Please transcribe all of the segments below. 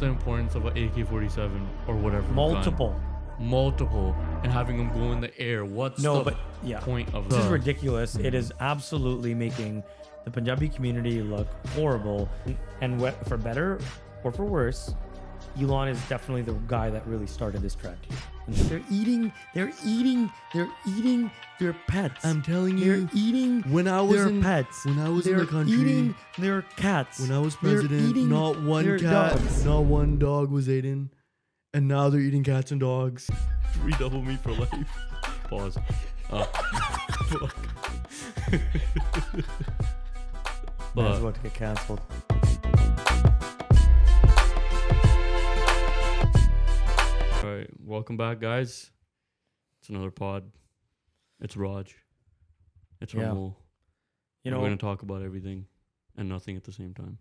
the importance of an AK-47 or whatever? Multiple. Multiple, and having them go in the air. What's the point of this that? is ridiculous. It is absolutely making the Punjabi community look horrible. And for better or for worse, Elon is definitely the guy that really started this trend. And they're eating their pets. I'm telling you, they're eating when I was their pets. When I was in they're the country, eating their cats. when I was They're president, eating not one their cat, dogs. not one dog was eaten, and now they're eating cats and dogs. Redouble me for life. Pause. Fuck. Man's about to get canceled. All right, welcome back, guys. It's another pod. It's Raj. It's Ramol. You We're know, going to talk about everything and nothing at the same time.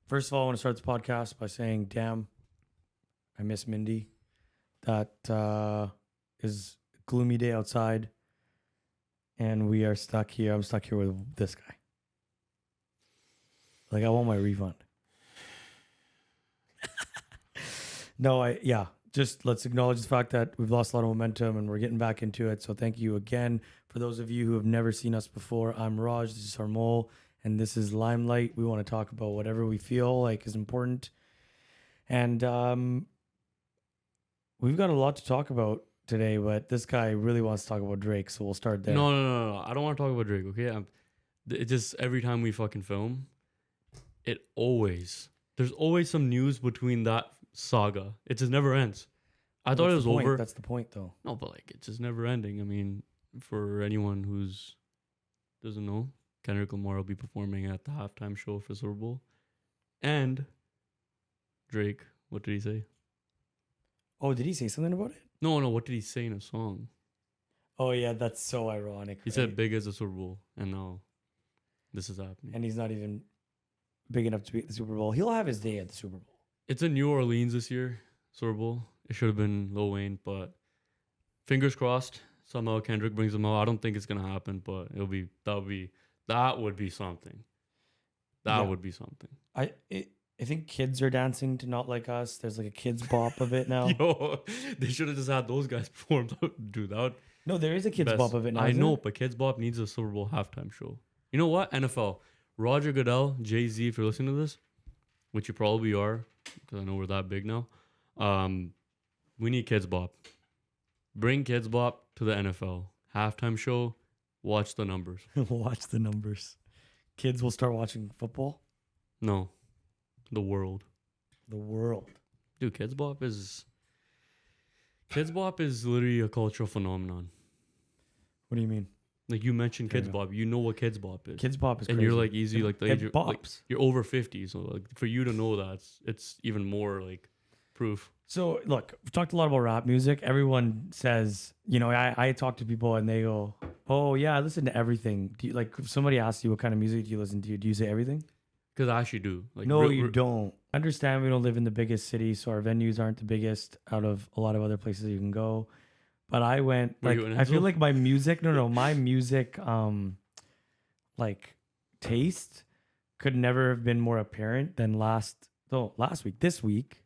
first of all, I want to start this podcast by saying, damn, I miss Mindy. That is a gloomy day outside, and we are stuck here. I'm stuck here with this guy. Like, I want my refund. Just let's acknowledge the fact that we've lost a lot of momentum and we're getting back into it. So thank you again. For those of you who have never seen us before, I'm Raj, this is Harmol, and this is Limelight. We want to talk about whatever we feel like is important. And we've got a lot to talk about today, but this guy really wants to talk about Drake, so we'll start there. No. I don't want to talk about Drake, okay? It just, every time we fucking film, there's always some news between that saga. It just never ends. I thought it was over. That's the point, though. No, but like, it's just never ending. I mean, for anyone who's doesn't know, Kendrick Lamar will be performing at the halftime show for Super Bowl. And Drake, what did he say? Oh, did he say something about it? No, what did he say in a song? Oh, yeah, that's so ironic. He said big as a Super Bowl, and now this is happening. And he's not even big enough to be at the Super Bowl. He'll have his day at the Super Bowl. It's in New Orleans this year, Super Bowl. It should have been Lil Wayne, but fingers crossed. Somehow Kendrick brings him out. I don't think it's gonna happen, but that would be something. That would be something. I think kids are dancing to Not Like Us. There's like a kids bop of it now. Yo, they should have just had those guys perform. Dude, that would No, there is a kids bop of it now. I know, but kids bop needs a Super Bowl halftime show. You know what? NFL. Roger Goodell, Jay-Z, if you're listening to this, which you probably are, because I know we're that big now. We need kids bop. Bring kids bop to the NFL halftime show. Watch the numbers. Watch the numbers. Kids will start watching football. No, the world. The world. Dude, kids bop is literally a cultural phenomenon. What do you mean? Like, you mentioned kids bop, you know what kids bop is. Kids bop is crazy. And you're like easy, like the age bops. like, you're over 50, so like for you to know that, it's even more like proof. So look, we've talked a lot about rap music. Everyone says, I talk to people and they go, "Oh yeah, I listen to everything." Do you, like, if somebody asks you what kind of music do you listen to? Do you say everything? Because I actually do. Like, no, you don't. I understand we don't live in the biggest city, so our venues aren't the biggest out of a lot of other places you can go. But I went, like, I feel like my music, my music, like, taste could never have been more apparent than this week,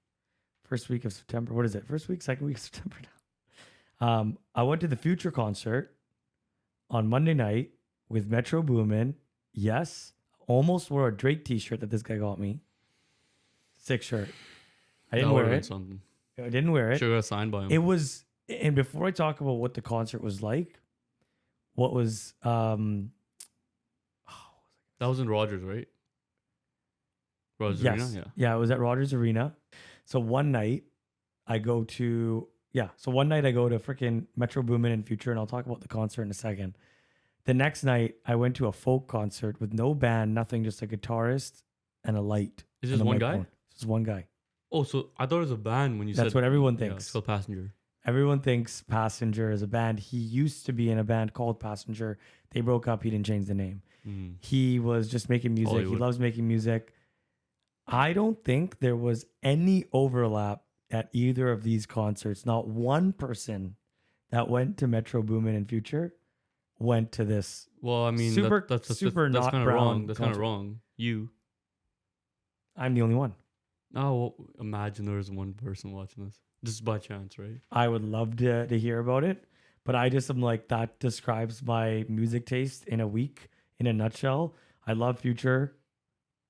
first week of September. What is it? First week, second week of September now. I went to the Future concert on Monday night with Metro Boomin. Yes, almost wore a Drake t-shirt that this guy got me. Sick shirt. I didn't wear it. Something. I didn't wear it. Should have got signed by him. It was... And before I talk about what the concert was like, what was that was in Rogers, right? Rogers Arena? Yeah, it was at Rogers Arena. So one night I go to freaking Metro Boomin and Future, and I'll talk about the concert in a second. The next night I went to a folk concert with no band, nothing, just a guitarist and a light. Is this one guy? It's just one guy. Oh, so I thought it was a band when you said. That's what everyone thinks. Still Passenger. Everyone thinks Passenger is a band. He used to be in a band called Passenger. They broke up. He didn't change the name. He was just making music. Hollywood. He loves making music. I don't think there was any overlap at either of these concerts. Not one person that went to Metro Boomin and Future went to this. Well, I mean, that's super that's not kind of brown wrong. That's kind of concert. wrong. I'm the only one. Now imagine there was one person watching this, just by chance, right? I would love to hear about it, but I just am like, that describes my music taste in a week, in a nutshell. I love Future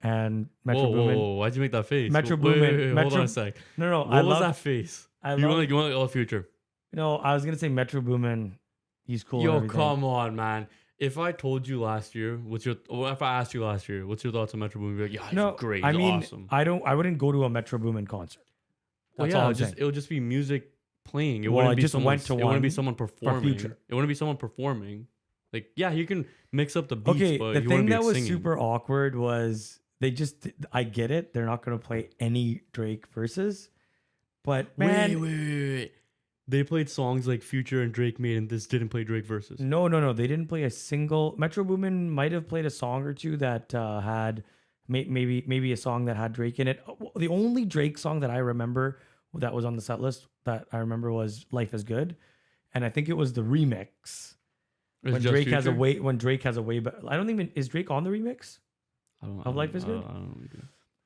and Metro Boomin. Whoa! Why'd you make that face? Metro Boomin. Wait, hold on a sec. No, what was that face? You want like all Future? No, I was gonna say Metro Boomin. He's cool. Yo, come on, man. If I told you last year, if I asked you last year, what's your thoughts on Metro Boomin? You'd be like, yeah, he's great. He's awesome. I wouldn't go to a Metro Boomin concert. That's all. It would just be music playing. It wouldn't be someone. It wouldn't be someone performing. It wouldn't be someone performing. Like, yeah, you can mix up the beats, okay, but the thing that was singing. super awkward was I get it. They're not gonna play any Drake verses, but man, wait. They played songs like Future and Drake made, and this didn't play Drake verses. No. They didn't play a single. Metro Boomin might have played a song or two that had maybe a song that had Drake in it. The only Drake song that I remember that was on the set list that I remember was "Life Is Good," and I think it was the remix. When Drake has a way, but I don't think is Drake on the remix of "Life Is Good." I don't know.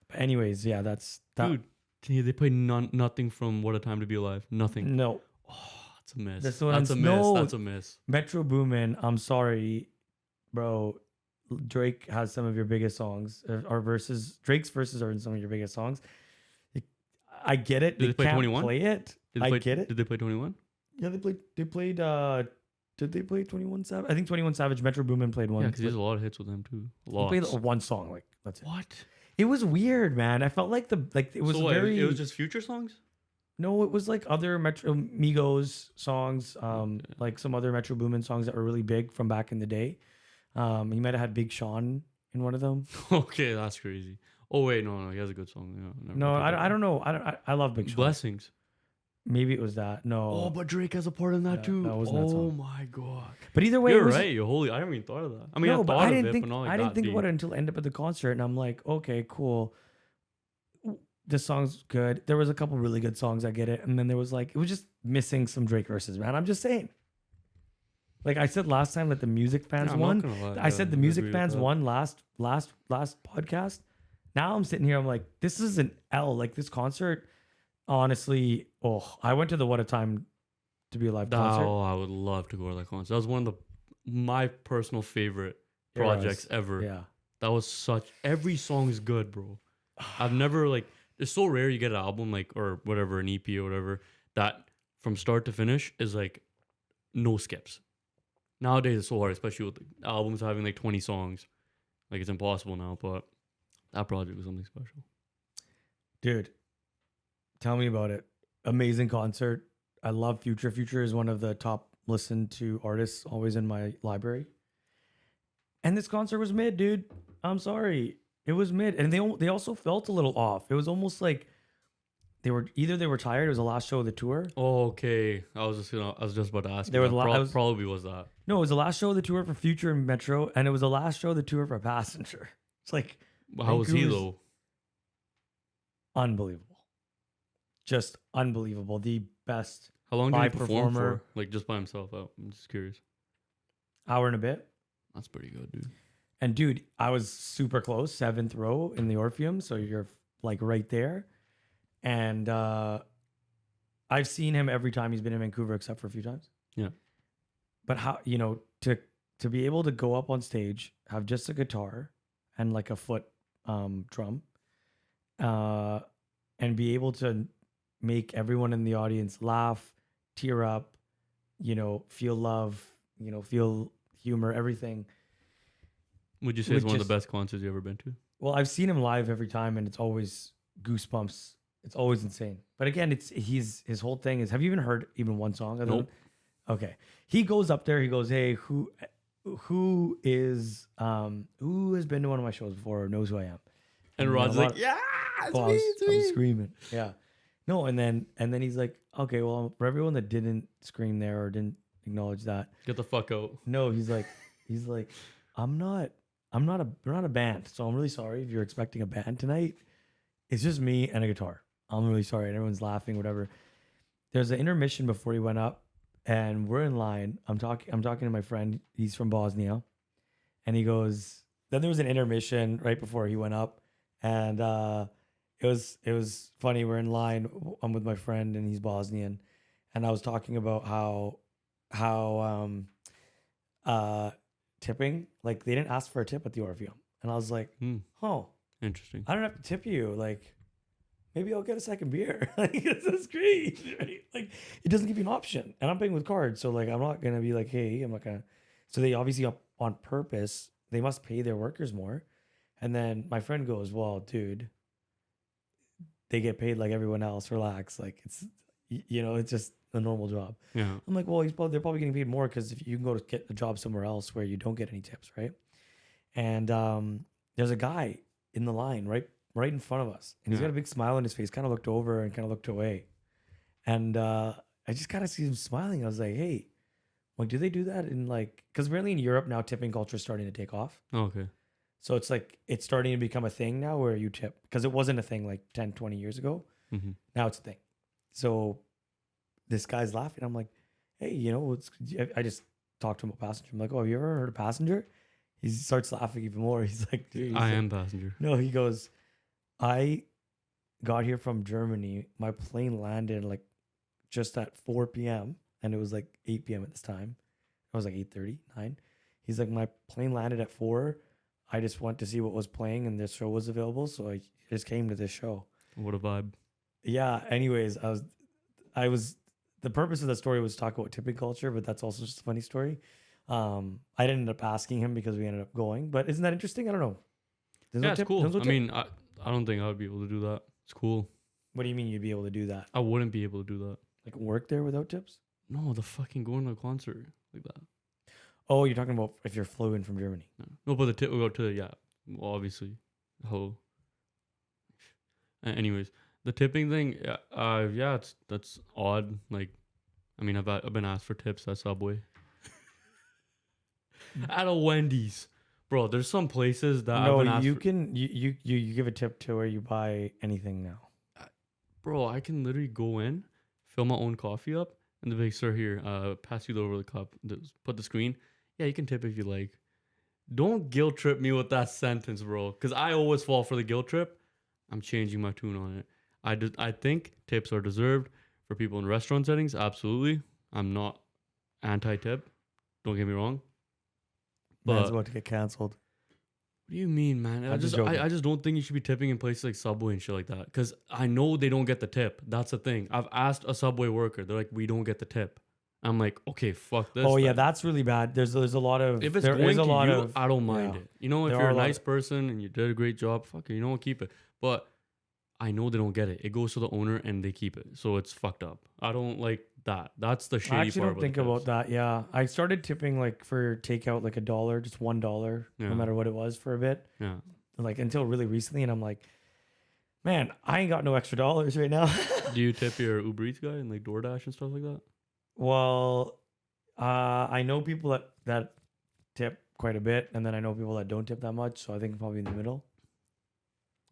But anyways, yeah, that's that. Dude, they played nothing from "What a Time to Be Alive." Nothing. No. Oh, that's a miss. That's a miss. Metro Boomin, I'm sorry, bro. Drake has some of your biggest songs, or verses. Drake's verses are in some of your biggest songs. I get it. Did they play 21? Play it. Get it. Did they play 21? Yeah, they played. Did they play 21 Savage? I think 21 Savage. Metro Boomin played one. Yeah, because he has a lot of hits with them too. Lots. He played one song. Like that's it. What? It was weird, man. I felt like it was very. It was just Future songs. No, it was like other Metro Migos songs, like some other Metro Boomin songs that were really big from back in the day. He might have had Big Sean in one of them. Okay, that's crazy. Oh wait, no, he has a good song. Yeah, no, I don't know. I love Big Sean. Blessings. Maybe it was that. No. Oh, but Drake has a part in that too. That wasn't that song. Oh my god. But either way, you're right. You're holy. I haven't even thought of that. I mean, no, I didn't think about it until I ended up at the concert, and I'm like, okay, cool. This song's good. There was a couple really good songs. I get it, and then there was like it was just missing some Drake verses, man. I'm just saying. Like I said last time that the music fans won. I said the music fans won last podcast. Now I'm sitting here. I'm like, this is an L. Like this concert. Honestly, I went to the What a Time to Be Alive concert. Oh, I would love to go to that concert. That was one of my personal favorite projects ever. Yeah. That was every song is good, bro. I've never it's so rare you get an album or whatever, an EP or whatever, that from start to finish is like no skips. Nowadays it's so hard, especially with albums having like 20 songs. Like it's impossible now, but that project was something special. Dude. Tell me about it. Amazing concert. I love Future. Future is one of the top listened to artists always in my library. And this concert was mid, dude. I'm sorry. It was mid. And they also felt a little off. It was almost like they were tired. It was the last show of the tour. Oh, okay. I was just about to ask. Probably was that. No, it was the last show of the tour for Future and Metro, and it was the last show of the tour for Passenger. It's like how was he though? Unbelievable. Just unbelievable. The best. How long did he perform for? Like just by himself out? I'm just curious. Hour and a bit. That's pretty good, dude. And dude, I was super close, 7th row in the Orpheum, so you're like right there. And I've seen him every time he's been in Vancouver, except for a few times. Yeah. But how to be able to go up on stage, have just a guitar and like a foot drum, and be able to make everyone in the audience laugh, tear up, feel love, feel humor, everything. Would you say it's one of the best concerts you've ever been to? Well, I've seen him live every time, and it's always goosebumps. It's always insane. But again, his whole thing is. Have you even heard one song? Nope. Okay. He goes up there. He goes, "Hey, who has been to one of my shows before or knows who I am?" And Rod's like, "Yeah, it's me. I'm screaming, yeah." No, and then he's like, "Okay, well, for everyone that didn't scream there or didn't acknowledge that, get the fuck out." No, he's like, we're not a band, so I'm really sorry if you're expecting a band tonight. It's just me and a guitar. I'm really sorry. And everyone's laughing, whatever. There's an intermission before he went up, and we're in line. I'm talking to my friend. He's from Bosnia, and he goes. Then there was an intermission right before he went up, and it was funny. We're in line. I'm with my friend, and he's Bosnian, and I was talking about how tipping, like they didn't ask for a tip at the Orpheum, and I was like, oh, interesting. I don't have to tip you. Like, maybe I'll get a second beer. Like, that's great. Right? Like, it doesn't give you an option, and I'm paying with cards, so like I'm not gonna be like, hey, I'm not gonna. So they obviously on purpose, they must pay their workers more. And then my friend goes, well, dude, they get paid like everyone else. Relax. Like it's, it's just a normal job. Yeah. I'm like, well, they're probably getting paid more because if you can go to get a job somewhere else where you don't get any tips, right? And there's a guy in the line right in front of us, and he's got a big smile on his face. Kind of looked over and kind of looked away, and I just kind of see him smiling. I was like, hey, like, do they do that in like? Because apparently in Europe now, tipping culture is starting to take off. Oh, okay. So it's like it's starting to become a thing now where you tip, because it wasn't a thing like 10, 20 years ago. Mm-hmm. Now it's a thing. So this guy's laughing. I'm like, hey, I just talked to him about Passenger. I'm like, oh, have you ever heard of Passenger? He starts laughing even more. He's like, I am Passenger. No, he goes, I got here from Germany. My plane landed like just at 4 p.m. and it was like 8 p.m. at this time. It was like 8:30, 9. He's like, my plane landed at 4. I just went to see what was playing and this show was available. So I just came to this show. What a vibe. Yeah. Anyways, I was, the purpose of the story was to talk about tipping culture, but that's also just a funny story. I didn't end up asking him because we ended up going, but isn't that interesting? I don't know. It's cool. I mean, I don't think I would be able to do that. It's cool. What do you mean you'd be able to do that? I wouldn't be able to do that. Like work there without tips? No, the fucking going to a concert like that. Oh, you're talking about if you're flew from Germany. No, but the tip will go to, well, obviously. Anyways, the tipping thing, that's odd. Like, I mean, I've been asked for tips at Subway. At a Wendy's. Bro, there's some places that I've been asked you give a tip to where you buy anything now. Bro, I can literally go in, fill my own coffee up, and they'll be like, sir, here, pass you over the cup. Put the screen. Yeah, you can tip if you like. Don't guilt trip me with that sentence, bro. Because I always fall for the guilt trip. I'm changing my tune on it. I think tips are deserved for people in restaurant settings. Absolutely. I'm not anti-tip. Don't get me wrong. Man's about to get canceled. What do you mean, man? I just don't think you should be tipping in places like Subway and shit like that. Because I know they don't get the tip. That's the thing. I've asked a Subway worker. They're like, we don't get the tip. I'm like, okay, fuck this. Oh yeah, that's really bad. There's a lot of, if it's going to you, I don't mind it. If you're a nice person and you did a great job, fuck it, keep it. But I know they don't get it. It goes to the owner and they keep it. So it's fucked up. I don't like that. That's the shitty part. I actually don't think about that. Yeah. I started tipping like for takeout like $1, just $1, no matter what it was for a bit. Yeah. Like until really recently. And I'm like, man, I ain't got no extra dollars right now. Do you tip your Uber Eats guy and like DoorDash and stuff like that? Well, I know people that tip quite a bit. And then I know people that don't tip that much. So I think probably in the middle.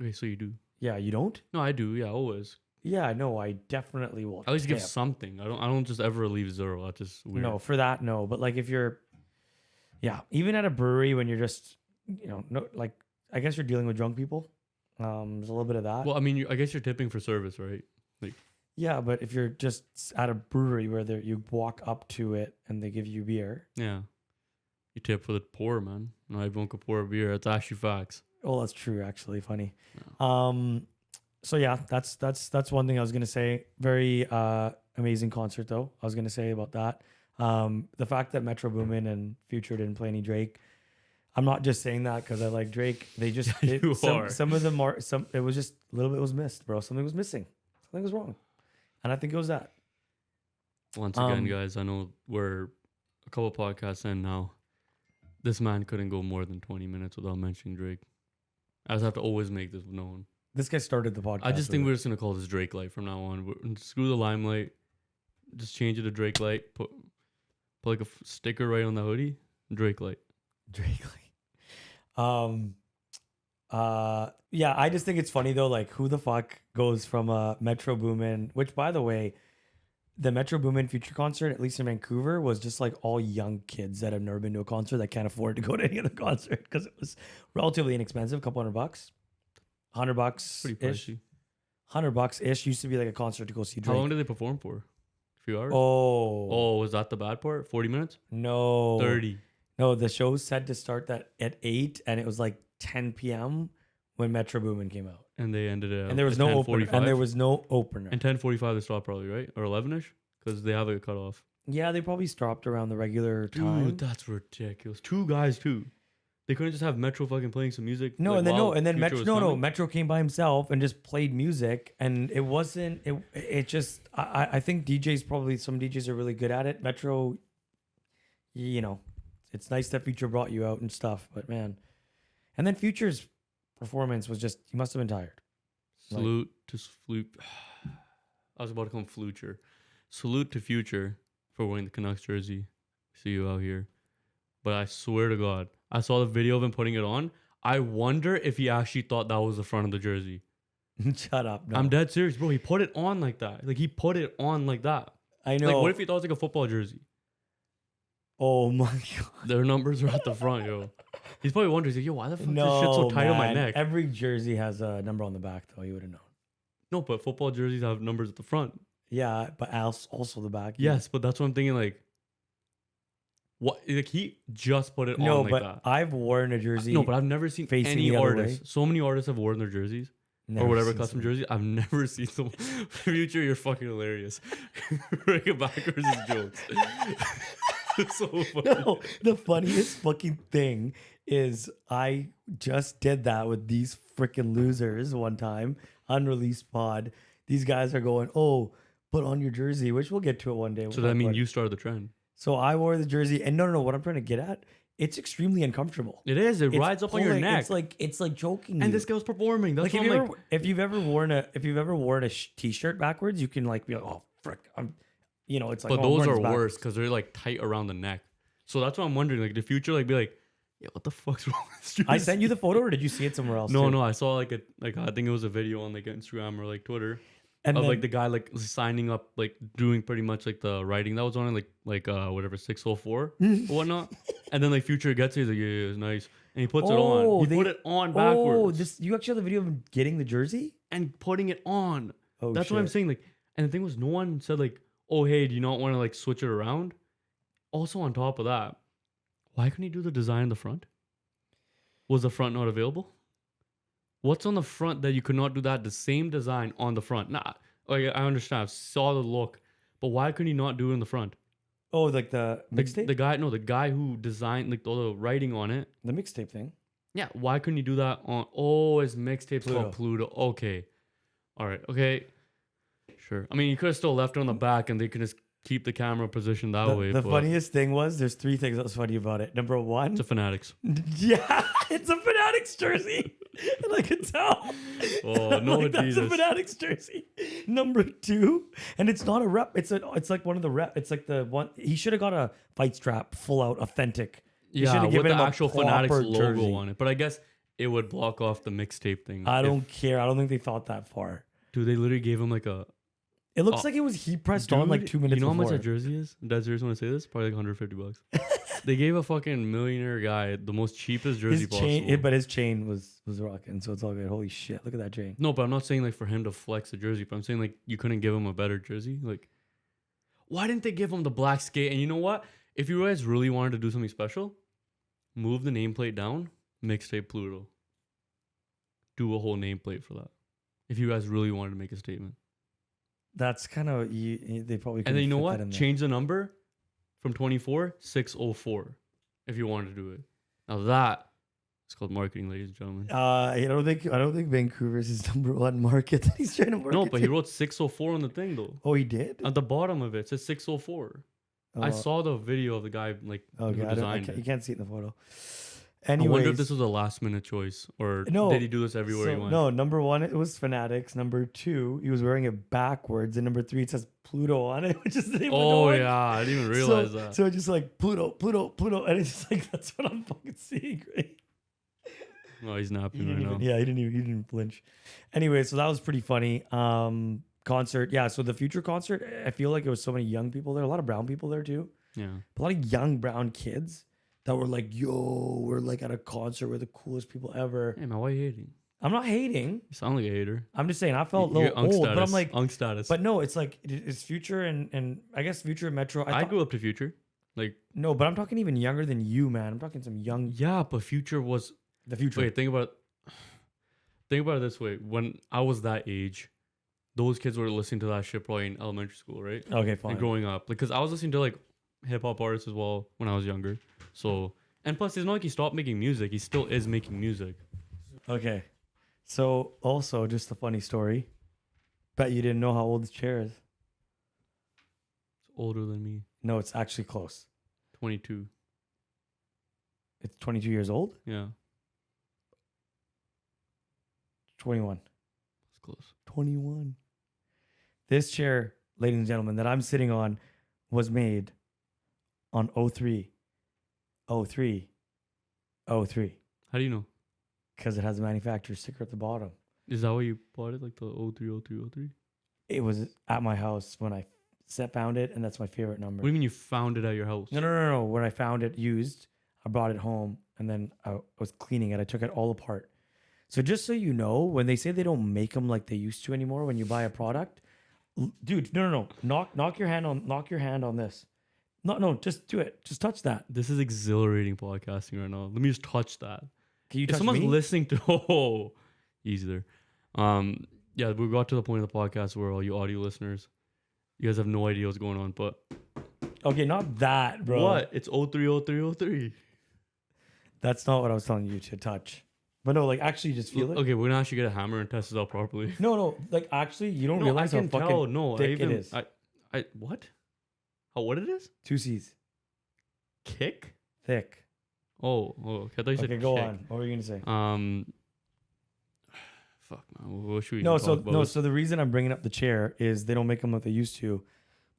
Okay, so you do. Yeah, you don't? No, I do. Yeah, always. Yeah, no, I definitely will. At least give something. I don't just ever leave zero. That's just weird. No, for that, no. But like if you're, even at a brewery when you're just, no, like I guess you're dealing with drunk people. There's a little bit of that. Well, I mean, I guess you're tipping for service, right? Like. Yeah, but if you're just at a brewery where you walk up to it and they give you beer. Yeah. You tip for the poor, man. No, everyone can pour a beer. That's actually facts. Oh, that's true. Actually, funny. Yeah. So yeah, that's one thing I was gonna say. Very amazing concert, though. I was gonna say about that. The fact that Metro Boomin and Future didn't play any Drake. I'm not just saying that because I like Drake. They just some of them are some. It was just a little bit was missed, bro. Something was missing. Something was wrong, and I think it was that. Once again, guys, I know we're a couple podcasts in now. This man couldn't go more than 20 minutes without mentioning Drake. I just have to always make this known. This guy started the podcast. I just think we're just gonna call this Drake Light from now on. Screw the Limelight. Just change it to Drake Light. Put like a sticker right on the hoodie. Drake Light. Drake Light. Yeah, I just think it's funny though. Like, who the fuck goes from a Metro Boomin, which by the way, the Metro Boomin Future concert, at least in Vancouver, was just like all young kids that have never been to a concert that can't afford to go to any other concert because it was relatively inexpensive, a couple $100, $100 pretty pricey. $100 ish. Used to be like a concert to go see Drake. How long did they perform for? A few hours? Oh, was that the bad part? 40 minutes? No. 30. No, the show was set to start at 8, and it was like 10 p.m. when Metro Boomin came out. And they ended it. And there was no opener. And there was no opener. And 10:45 they stopped probably, right? Or 11ish? Because they have a cutoff. Yeah, they probably stopped around the regular time. Dude, that's ridiculous. 2 guys too. They couldn't just have Metro fucking playing some music. No, like, and then Metro came by himself and just played music, and it wasn't. It just. I think some DJs are really good at it. Metro, it's nice that Future brought you out and stuff, but man, and then Future's performance was just. He must have been tired. Salute to Flute. I was about to call him Fluture. Salute to Future for wearing the Canucks jersey. See you out here. But I swear to God, I saw the video of him putting it on. I wonder if he actually thought that was the front of the jersey. Shut up. No. I'm dead serious, bro. He put it on like that. Like, he put it on like that. I know. Like, what if he thought it was like a football jersey? Oh, my God. Their numbers are at the front, yo. He's probably wondering, he's like, yo, why the fuck is this shit so tight on my neck? Every jersey has a number on the back, though. You would have known. No, but football jerseys have numbers at the front. Yeah, but also the back. Yes, but that's what I'm thinking, like, what? Like, he just put it on like that. No, but I've worn a jersey. No, but I've never seen any artist. So many artists have worn their jerseys. Or whatever custom jersey. I've never seen some. Future, you're fucking hilarious. Bring it backwards is jokes. It's so funny. No, the funniest fucking thing is I just did that with these freaking losers one time. Unreleased pod. These guys are going, oh, put on your jersey, which we'll get to it one day. So that means you started the trend. So I wore the jersey, and no, what I'm trying to get at, it's extremely uncomfortable. It is. It rides up on your neck. It's like choking. And this girl's performing. That's like, what if you've ever worn a t-shirt backwards, you can like be like, oh frick, it's like. But those are worse because they're like tight around the neck. So that's what I'm wondering. Like, the Future, like, be like, yeah, what the fuck's wrong with this jersey? I sent you the photo, or did you see it somewhere else? No, I saw I think it was a video on like Instagram or like Twitter. And like the guy like signing up, like doing pretty much like the writing that was on it, like whatever 604 or whatnot. And then like Future gets it, he's like, yeah, it's nice, and he puts it on. He put it on backwards. Oh, you actually have the video of him getting the jersey and putting it on. Oh, that's what I'm saying. Like, and the thing was, no one said like, oh hey, do you not want to like switch it around? Also, on top of that, why couldn't he do the design in the front? Was the front not available? What's on the front that you could not do that? The same design on the front. Nah, like I understand. I saw the look, but why couldn't he not do it in the front? Oh, like the mixtape? The guy who designed like all the writing on it. The mixtape thing. Yeah, why couldn't he do that on? Oh, his mixtape's called Pluto. Okay, all right, okay, sure. I mean, you could have still left it on the back, and they could just keep the camera positioned that way. The funniest thing was, there's 3 things that was funny about it. Number 1, it's a Fanatics. Yeah, it's a Fanatics jersey, and I could tell. Oh no, like, that's a Fanatics jersey. Number 2, and it's not a rep. It's like one of the rep. It's like the one he should have got a fight strap, full out authentic. Yeah, with the actual Fanatics logo on it. But I guess it would block off the mixtape thing. I don't care. I don't think they thought that far. Dude, they literally gave him like a. It looks like it was heat pressed on like 2 minutes. You know how before. much a jersey is? Dead serious when I say this? Probably like $150. They gave a fucking millionaire guy the most cheapest jersey possible. But his chain was rocking, so it's all good. Holy shit! Look at that chain. No, but I'm not saying like for him to flex a jersey. But I'm saying like you couldn't give him a better jersey. Like, why didn't they give him the black skate? And you know what? If you guys really wanted to do something special, move the nameplate down. Mixtape Pluto. Do a whole nameplate for that. If you guys really wanted to make a statement. That's kind of they probably. And then you know what? Change the number from 24 604 if you wanted to do it. Now that is called marketing, ladies and gentlemen. I don't think Vancouver's his number 1 market that he's trying to market. No, but he wrote 604 on the thing though. Oh, he did? At the bottom of it, it says 604. I saw the video of the guy like who designed it. You can't see it in the photo. Anyways, I wonder if this was a last minute choice or did he do this everywhere he went? No, number 1, it was Fanatics. Number 2, he was wearing it backwards. And number 3, it says Pluto on it, which is the name of the one. Yeah, I didn't even realize that. So it's just like Pluto. And it's just like, that's what I'm fucking seeing, right? Oh, he's napping right now. Yeah, he didn't flinch. Anyway, so that was pretty funny. Concert. Yeah, so the Future concert, I feel like it was so many young people there. A lot of brown people there too. Yeah. A lot of young brown kids that were like, yo, we're like at a concert. We're the coolest people ever. Hey man, why are you hating? I'm not hating. You sound like a hater. I'm just saying I felt a little old, status. but I'm like Unk status. But no, it's like it's Future and I guess Future and Metro. I grew up to Future. Like no, but I'm talking even younger than you, man. I'm talking some young. Yeah, but Future was the future. Wait, think about it this way. When I was that age, those kids were listening to that shit probably in elementary school, right? Okay, fine. And growing up, because I was listening to like hip hop artists as well when I was younger. So and plus, it's not like he stopped making music. He still is making music. Okay, so also just a funny story. Bet you didn't know how old this chair is. It's older than me. No, it's actually close. 22. It's 22 years old? Yeah. 21. It's close. 21. This chair, ladies and gentlemen, that I'm sitting on was made on 03. 03. 03. How do you know? Because it has a manufacturer's sticker at the bottom. Is that why you bought it? Like the 030303? It was at my house when I found it, and that's my favorite number. What do you mean you found it at your house? No. When I found it used, I brought it home, and then I was cleaning it. I took it all apart. So just so you know, when they say they don't make them like they used to anymore, when you buy a product, dude, no. Knock your hand on this. No, just do it. Just touch that. This is exhilarating podcasting right now. Let me just touch that. Can you if touch someone's me? listening to easy there. Yeah, we got to the point of the podcast where all you audio listeners, you guys have no idea what's going on, but okay, not that, bro. What? It's 030303. That's not what I was telling you to touch. But no, like actually just feel it. Okay, we're gonna actually get a hammer and test this out properly. No, like actually you don't realize how fucking thick it is. I what? How what it is? 2 C's. Kick? Thick. Oh, okay. I thought you said okay, go kick. on. What were you gonna say? Fuck man. What should we talk about? So the reason I'm bringing up the chair is they don't make them like they used to.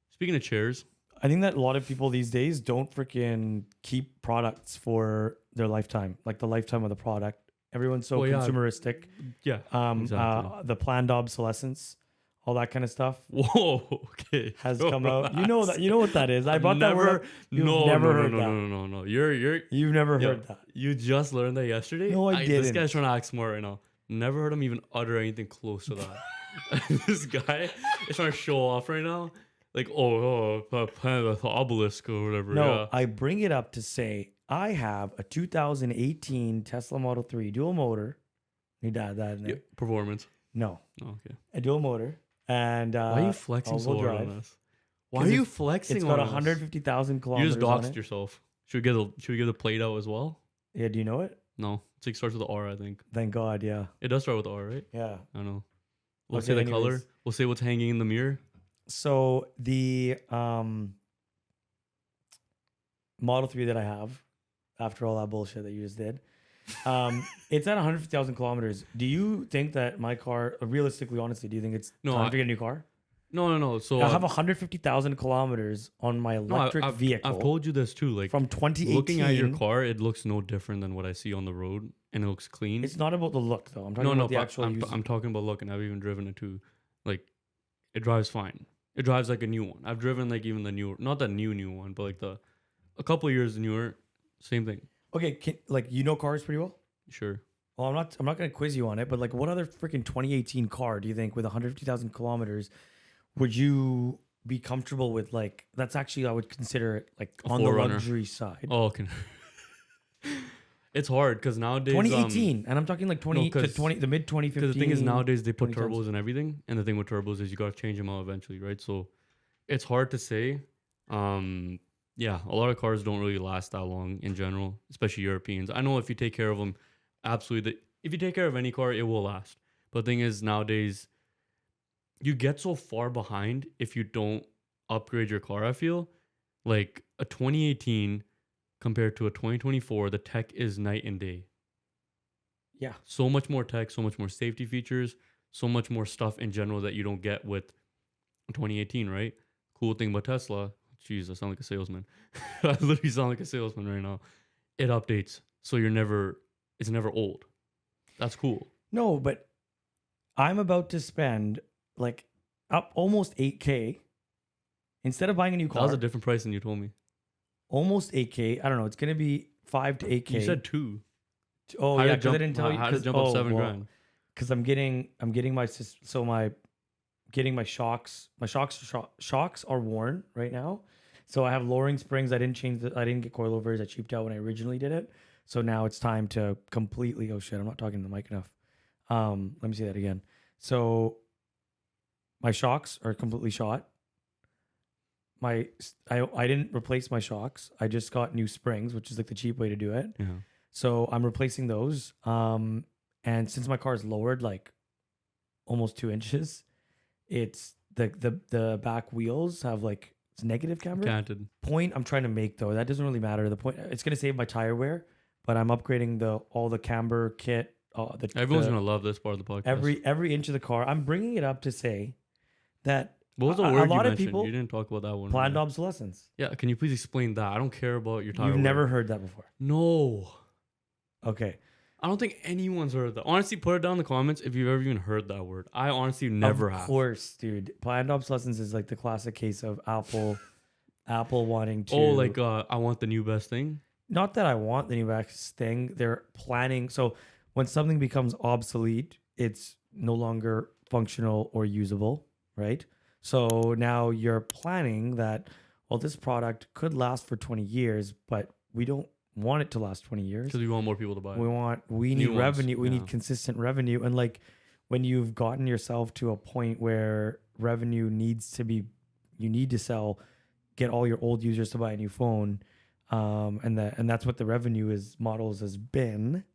Speaking of chairs, I think that a lot of people these days don't freaking keep products for their lifetime, like the lifetime of the product. Everyone's so consumeristic. Yeah. Exactly. The planned obsolescence, all that kind of stuff. Whoa. Okay. Has come out. You know that. You know what that is. I brought that word. You've never heard that. No. You've never heard that. You just learned that yesterday. No, I didn't. This guy's trying to act smart right now. Never heard him even utter anything close to that. This guy is trying to show off right now. Like, planet obelisk or whatever. No, yeah. I bring it up to say I have a 2018 Tesla Model 3 dual motor. Need to add that in there. Yeah, performance. No. Oh, okay. A dual motor. And why are you flexing so hard on this? Why are you flexing? It's got 150,000 kilometers. You just doxed yourself. Should we get the plate out as well? Yeah. Do you know it? No. It starts with the R, I think. Thank God. Yeah. It does start with the R, right? Yeah. I know. We'll say the color. We'll say what's hanging in the mirror. So the Model 3 that I have, after all that bullshit that you just did, it's at 150,000 kilometers. Do you think that my car, realistically, honestly, do you think it's time to get a new car? No. So I have 150,000 kilometers on my electric vehicle. I've told you this too. Like from 2018. Looking at your car, it looks no different than what I see on the road, and it looks clean. It's not about the look, though. I'm talking about the actual. I'm talking about look, and I've even driven it too. Like, it drives fine. It drives like a new one. I've driven like even the newer, not the new one, but like a couple of years newer. Same thing. Okay, you know cars pretty well. Sure. Well, I'm not gonna quiz you on it, but like, what other freaking 2018 car do you think with 150,000 kilometers would you be comfortable with? Like, that's actually, I would consider it like on the luxury side. Oh, okay. It's hard because nowadays 2018, and I'm talking like 20 to 20, the mid 2015. Because the thing is nowadays they put turbos and everything, and the thing with turbos is you got to change them out eventually, right? So it's hard to say. Yeah, a lot of cars don't really last that long in general, especially Europeans. I know if you take care of them, absolutely. If you take care of any car, it will last. But the thing is nowadays, you get so far behind if you don't upgrade your car. I feel like a 2018 compared to a 2024, the tech is night and day. Yeah. So much more tech, so much more safety features, so much more stuff in general that you don't get with 2018, right? Cool thing about Tesla, jeez, I sound like a salesman. I literally sound like a salesman right now. It updates, so it's never old. That's cool. No, but I'm about to spend like up almost 8K instead of buying a new car. That was a different price than you told me. Almost 8K. I don't know. It's going to be 5 to 8K. You said 2. Oh, yeah, because I didn't tell you. How to jump up $7,000. because I'm getting my shocks. Shocks are worn right now. So I have lowering springs. I didn't get coilovers. I cheaped out when I originally did it. So now it's time to completely. Oh shit! I'm not talking to the mic enough. Let me say that again. So my shocks are completely shot. I didn't replace my shocks. I just got new springs, which is like the cheap way to do it. Yeah. So I'm replacing those. And since my car is lowered like almost 2 inches, it's the back wheels have like it's negative camber. Canted. Point I'm trying to make though, that doesn't really matter. The point it's gonna save my tire wear, but I'm upgrading all the camber kit. Everyone's gonna love this part of the podcast. Every inch of the car. I'm bringing it up to say that. What was the word you mentioned? You didn't talk about that one. Planned obsolescence. Yeah, can you please explain that? I don't care about your tire. You've never heard that before. No. Okay. I don't think anyone's heard that. Honestly, put it down in the comments if you've ever even heard that word. I honestly never have. Of course, dude. Planned obsolescence is like the classic case of Apple wanting to. Oh, like I want the new best thing. Not that I want the new best thing. They're planning. So when something becomes obsolete, it's no longer functional or usable, right? So now you're planning that, well, this product could last for 20 years, but we don't want it to last 20 years. Because we want more people to buy it. We need revenue. We need consistent revenue. And like when you've gotten yourself to a point where revenue needs to be, you need to sell, get all your old users to buy a new phone. And that's what the revenue models has been.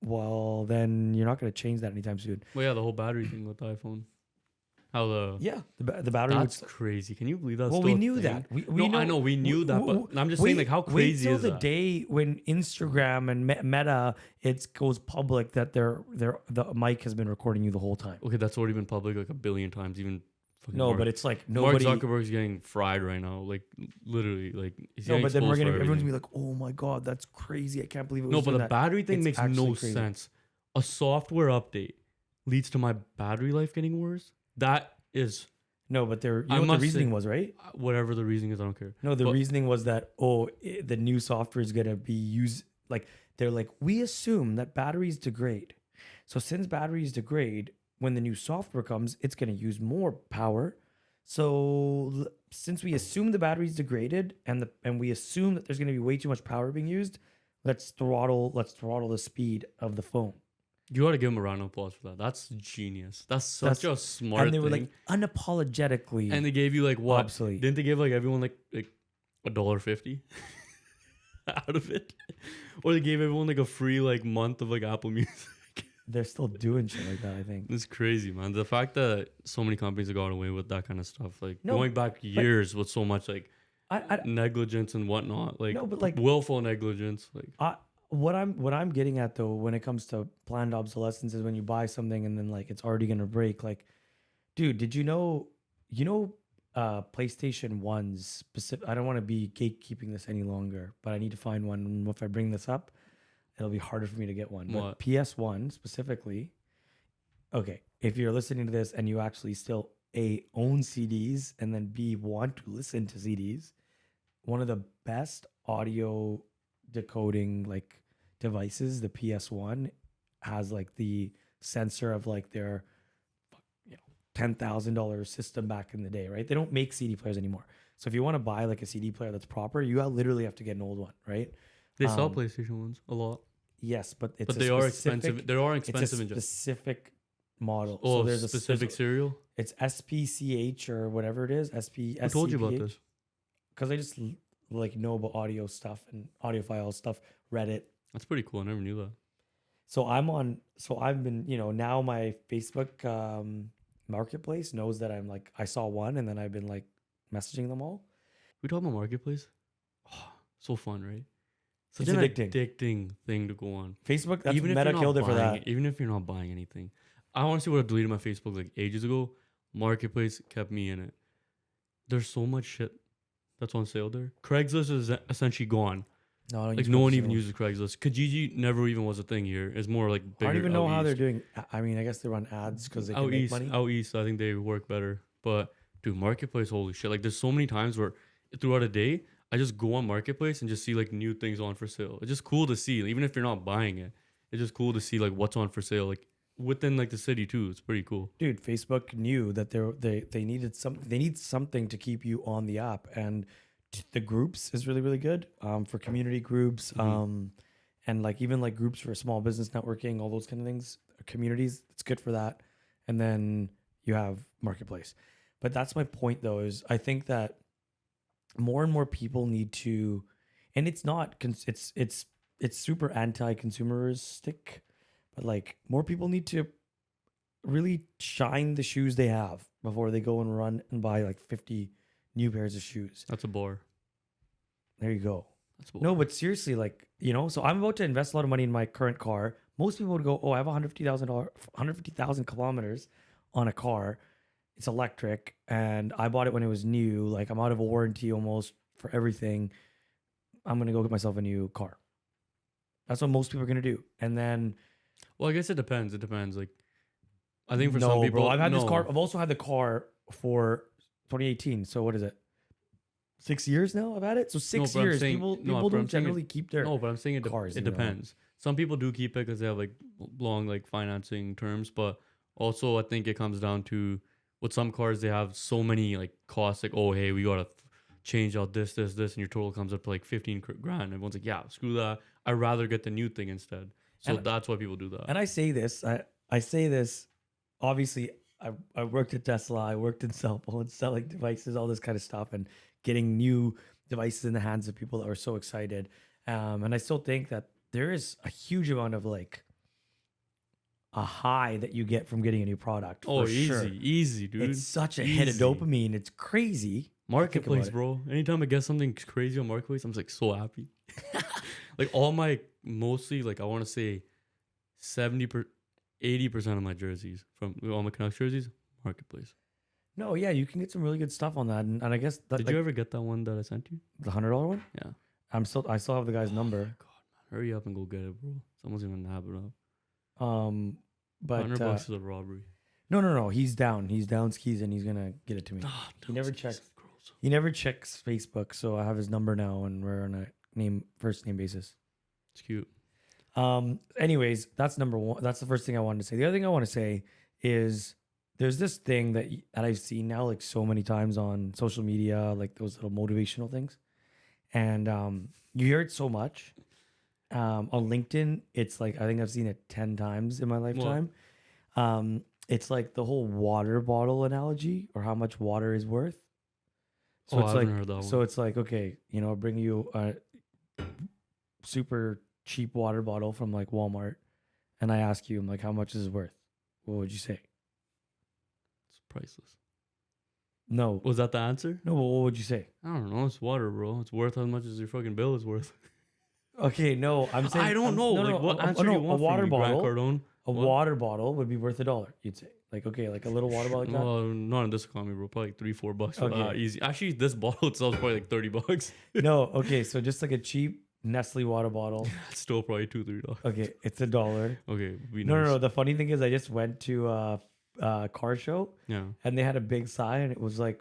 Well, then you're not going to change that anytime soon. Well, yeah, the whole battery thing with the iPhone. How the battery. That's crazy. Can you believe that? Well, we knew that. I know we knew that, but I'm just saying, like, how crazy is that? Wait till the day when Instagram and Meta goes public that the mic has been recording you the whole time. Okay, that's already been public like a billion times. Even but it's like nobody. Mark Zuckerberg's getting fried right now, like literally, like. But then everyone's gonna be like, "Oh my god, that's crazy! I can't believe it." No, but the battery thing makes no sense. A software update leads to my battery life getting worse. That is no, but you know what the reasoning was, right? Whatever the reasoning is, I don't care. No, the reasoning was that the new software is gonna be used. Like they're like, we assume that batteries degrade, so since batteries degrade, when the new software comes, it's gonna use more power. So since we assume the battery's degraded and we assume that there's gonna be way too much power being used, let's throttle the speed of the phone. You got to give them a round of applause for that. That's genius. That's such a smart thing. And they were like unapologetically. And they gave you like what? Obsolete. Didn't they give like everyone like $1.50 out of it? Or they gave everyone like a free like month of like Apple Music. They're still doing shit like that, I think. It's crazy, man. The fact that so many companies have gone away with that kind of stuff, like going back years with so much like negligence and whatnot, like willful negligence, like. What I'm getting at though, when it comes to planned obsolescence, is when you buy something and then like it's already gonna break. Like, dude, did you know PlayStation 1's specific? I don't want to be gatekeeping this any longer, but I need to find one. And if I bring this up, it'll be harder for me to get one. But PS1 specifically. Okay, if you're listening to this and you actually still own CDs and then B want to listen to CDs, one of the best audio decoding like devices, the PS1 has like the sensor of like their $10,000 system back in the day, right? They don't make CD players anymore. So if you want to buy like a CD player that's proper, you literally have to get an old one, right? They sell PlayStation ones a lot. Yes, but they are expensive. They are expensive. It's a specific model. Oh, so there's a specific serial. It's SPCH or whatever it is. Who told you about this? Because I just like know about audio stuff and audiophile stuff, Reddit. That's pretty cool. I never knew that. So I've been, now my Facebook marketplace knows that I saw one and then I've been like messaging them all. We talk about marketplace. Oh, so fun, right? Such it's an addicting thing to go on. Facebook, that's Meta killed it for that. Even if you're not buying anything. I honestly would have deleted my Facebook like ages ago. Marketplace kept me in it. There's so much shit that's on sale there. Craigslist is essentially gone. No one even uses Craigslist. Kijiji never even was a thing here. It's more like bigger. I don't even know how they're doing. I mean, I guess they run ads because they can make money. Out east, I think they work better. But dude, Marketplace, holy shit! Like, there's so many times where throughout a day, I just go on Marketplace and just see like new things on for sale. It's just cool to see, even if you're not buying it. It's just cool to see like what's on for sale. Like within like the city too. It's pretty cool. Dude, Facebook knew that they needed they need something to keep you on the app, and the groups is really really good for community groups, and like even like groups for small business networking, all those kind of things, communities. It's good for that, and then you have marketplace. But that's my point though, is I think that more and more people need to, and it's not it's super anti-consumeristic, but like more people need to really shine the shoes they have before they go and run and buy like 50 new pairs of shoes. That's a bore. There you go. That's a bore. No, but seriously, like, you know, so I'm about to invest a lot of money in my current car. Most people would go, oh, I have $150,000 kilometers on a car. It's electric, and I bought it when it was new. Like, I'm out of a warranty almost for everything. I'm going to go get myself a new car. That's what most people are going to do. And then... Well, I guess it depends. It depends. Like, I think for some people... Bro, I've had this car. I've also had the car for 2018. So what is it? 6 years now I've had it. So 6 years. People don't generally keep their No, but I'm saying cars. It depends. Some people do keep it because they have like long like financing terms. But also I think it comes down to... With some cars, they have so many like costs. Like, oh, hey, we got to change out this, and your total comes up to like 15 grand. Everyone's like, yeah, screw that. I'd rather get the new thing instead. So that's why people do that. And I say this, I say this, obviously, I worked at Tesla, I worked in cell phones, selling devices, all this kind of stuff, and getting new devices in the hands of people that are so excited. And I still think that there is a huge amount of like a high that you get from getting a new product. Oh, easy, dude. It's such a hit of dopamine. It's crazy. Marketplace, bro. Anytime I get something crazy on Marketplace, I'm just like so happy. Like all my, mostly like I want to say 80% of my jerseys from all my Canucks jerseys, Marketplace. No, yeah, you can get some really good stuff on that, and I guess that, did you ever get that one that I sent you? The $100 one? Yeah. I still have the guy's number. God, man, hurry up and go get it, bro. Someone's gonna nab it up. But $100 is a robbery. No. He's down skis and he's gonna get it to me. He never checks. He never checks Facebook, so I have his number now, and we're on a first name basis. It's cute. Anyways, that's number one. That's the first thing I wanted to say. The other thing I want to say is there's this thing that I've seen now like so many times on social media, like those little motivational things, and you hear it so much. On LinkedIn, it's like I think I've seen it 10 times in my lifetime. It's like the whole water bottle analogy, or how much water is worth. So it's like, heard that one. So it's like, okay, you know, I'll bring you a super cheap water bottle from like Walmart, and I ask you, I'm like, how much is it worth? What would you say? It's priceless. No. Was that the answer? No, but what would you say? I don't know. It's water, bro. It's worth as much as your fucking bill is worth. Okay, no, I'm saying I don't know. No, what answer do you want? A water bottle. A water bottle would be worth $1. You'd say, like, okay, like a little water bottle like that. Well, not in this economy, bro. Probably like $3-4 for that. Easy. Actually, this bottle itself is probably like $30. No, okay, so just like a cheap Nestle water bottle. It's still probably $2-3. Okay, it's $1. Okay, no. The funny thing is, I just went to a car show. Yeah. And they had a big sign, and it was like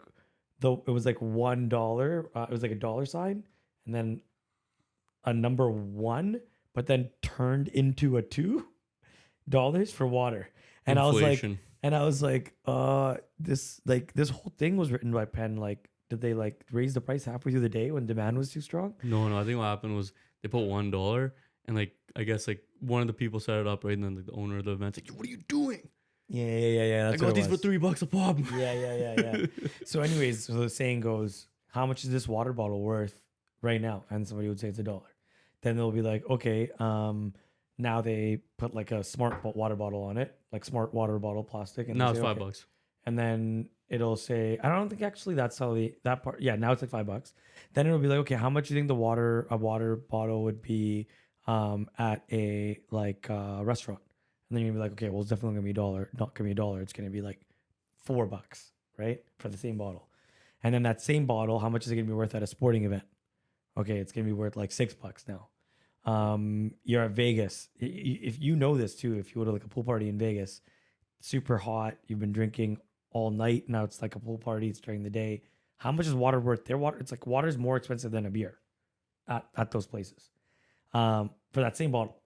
$1. It was like a dollar sign, and then a number 1, but then turned into a $2 for water. And Inflation. I was like, this whole thing was written by Penn. Like, did they like raise the price halfway through the day when demand was too strong? No. I think what happened was they put $1, and like I guess like one of the people set it up, right? And then like the owner of the event's like, what are you doing? Yeah. I got these for $3 a pop. Yeah. So anyways, so the saying goes, how much is this water bottle worth right now? And somebody would say it's $1. Then they'll be like, okay, now they put like a smart water bottle on it, like smart water bottle plastic. And now it's say, $5. Okay. And then it'll say, I don't think actually that's how that part. Yeah, now it's like $5. Then it'll be like, okay, how much do you think a water bottle would be at a like restaurant? And then you're gonna be like, okay, well, it's definitely gonna be $1. Not gonna be $1. It's gonna be like $4, right, for the same bottle. And then that same bottle, how much is it gonna be worth at a sporting event? Okay, it's gonna be worth like $6 now. You're at Vegas. If you know this too, if you go to like a pool party in Vegas, super hot, you've been drinking all night. Now it's like a pool party. It's during the day. How much is water worth? It's like water is more expensive than a beer at those places. For that same bottle.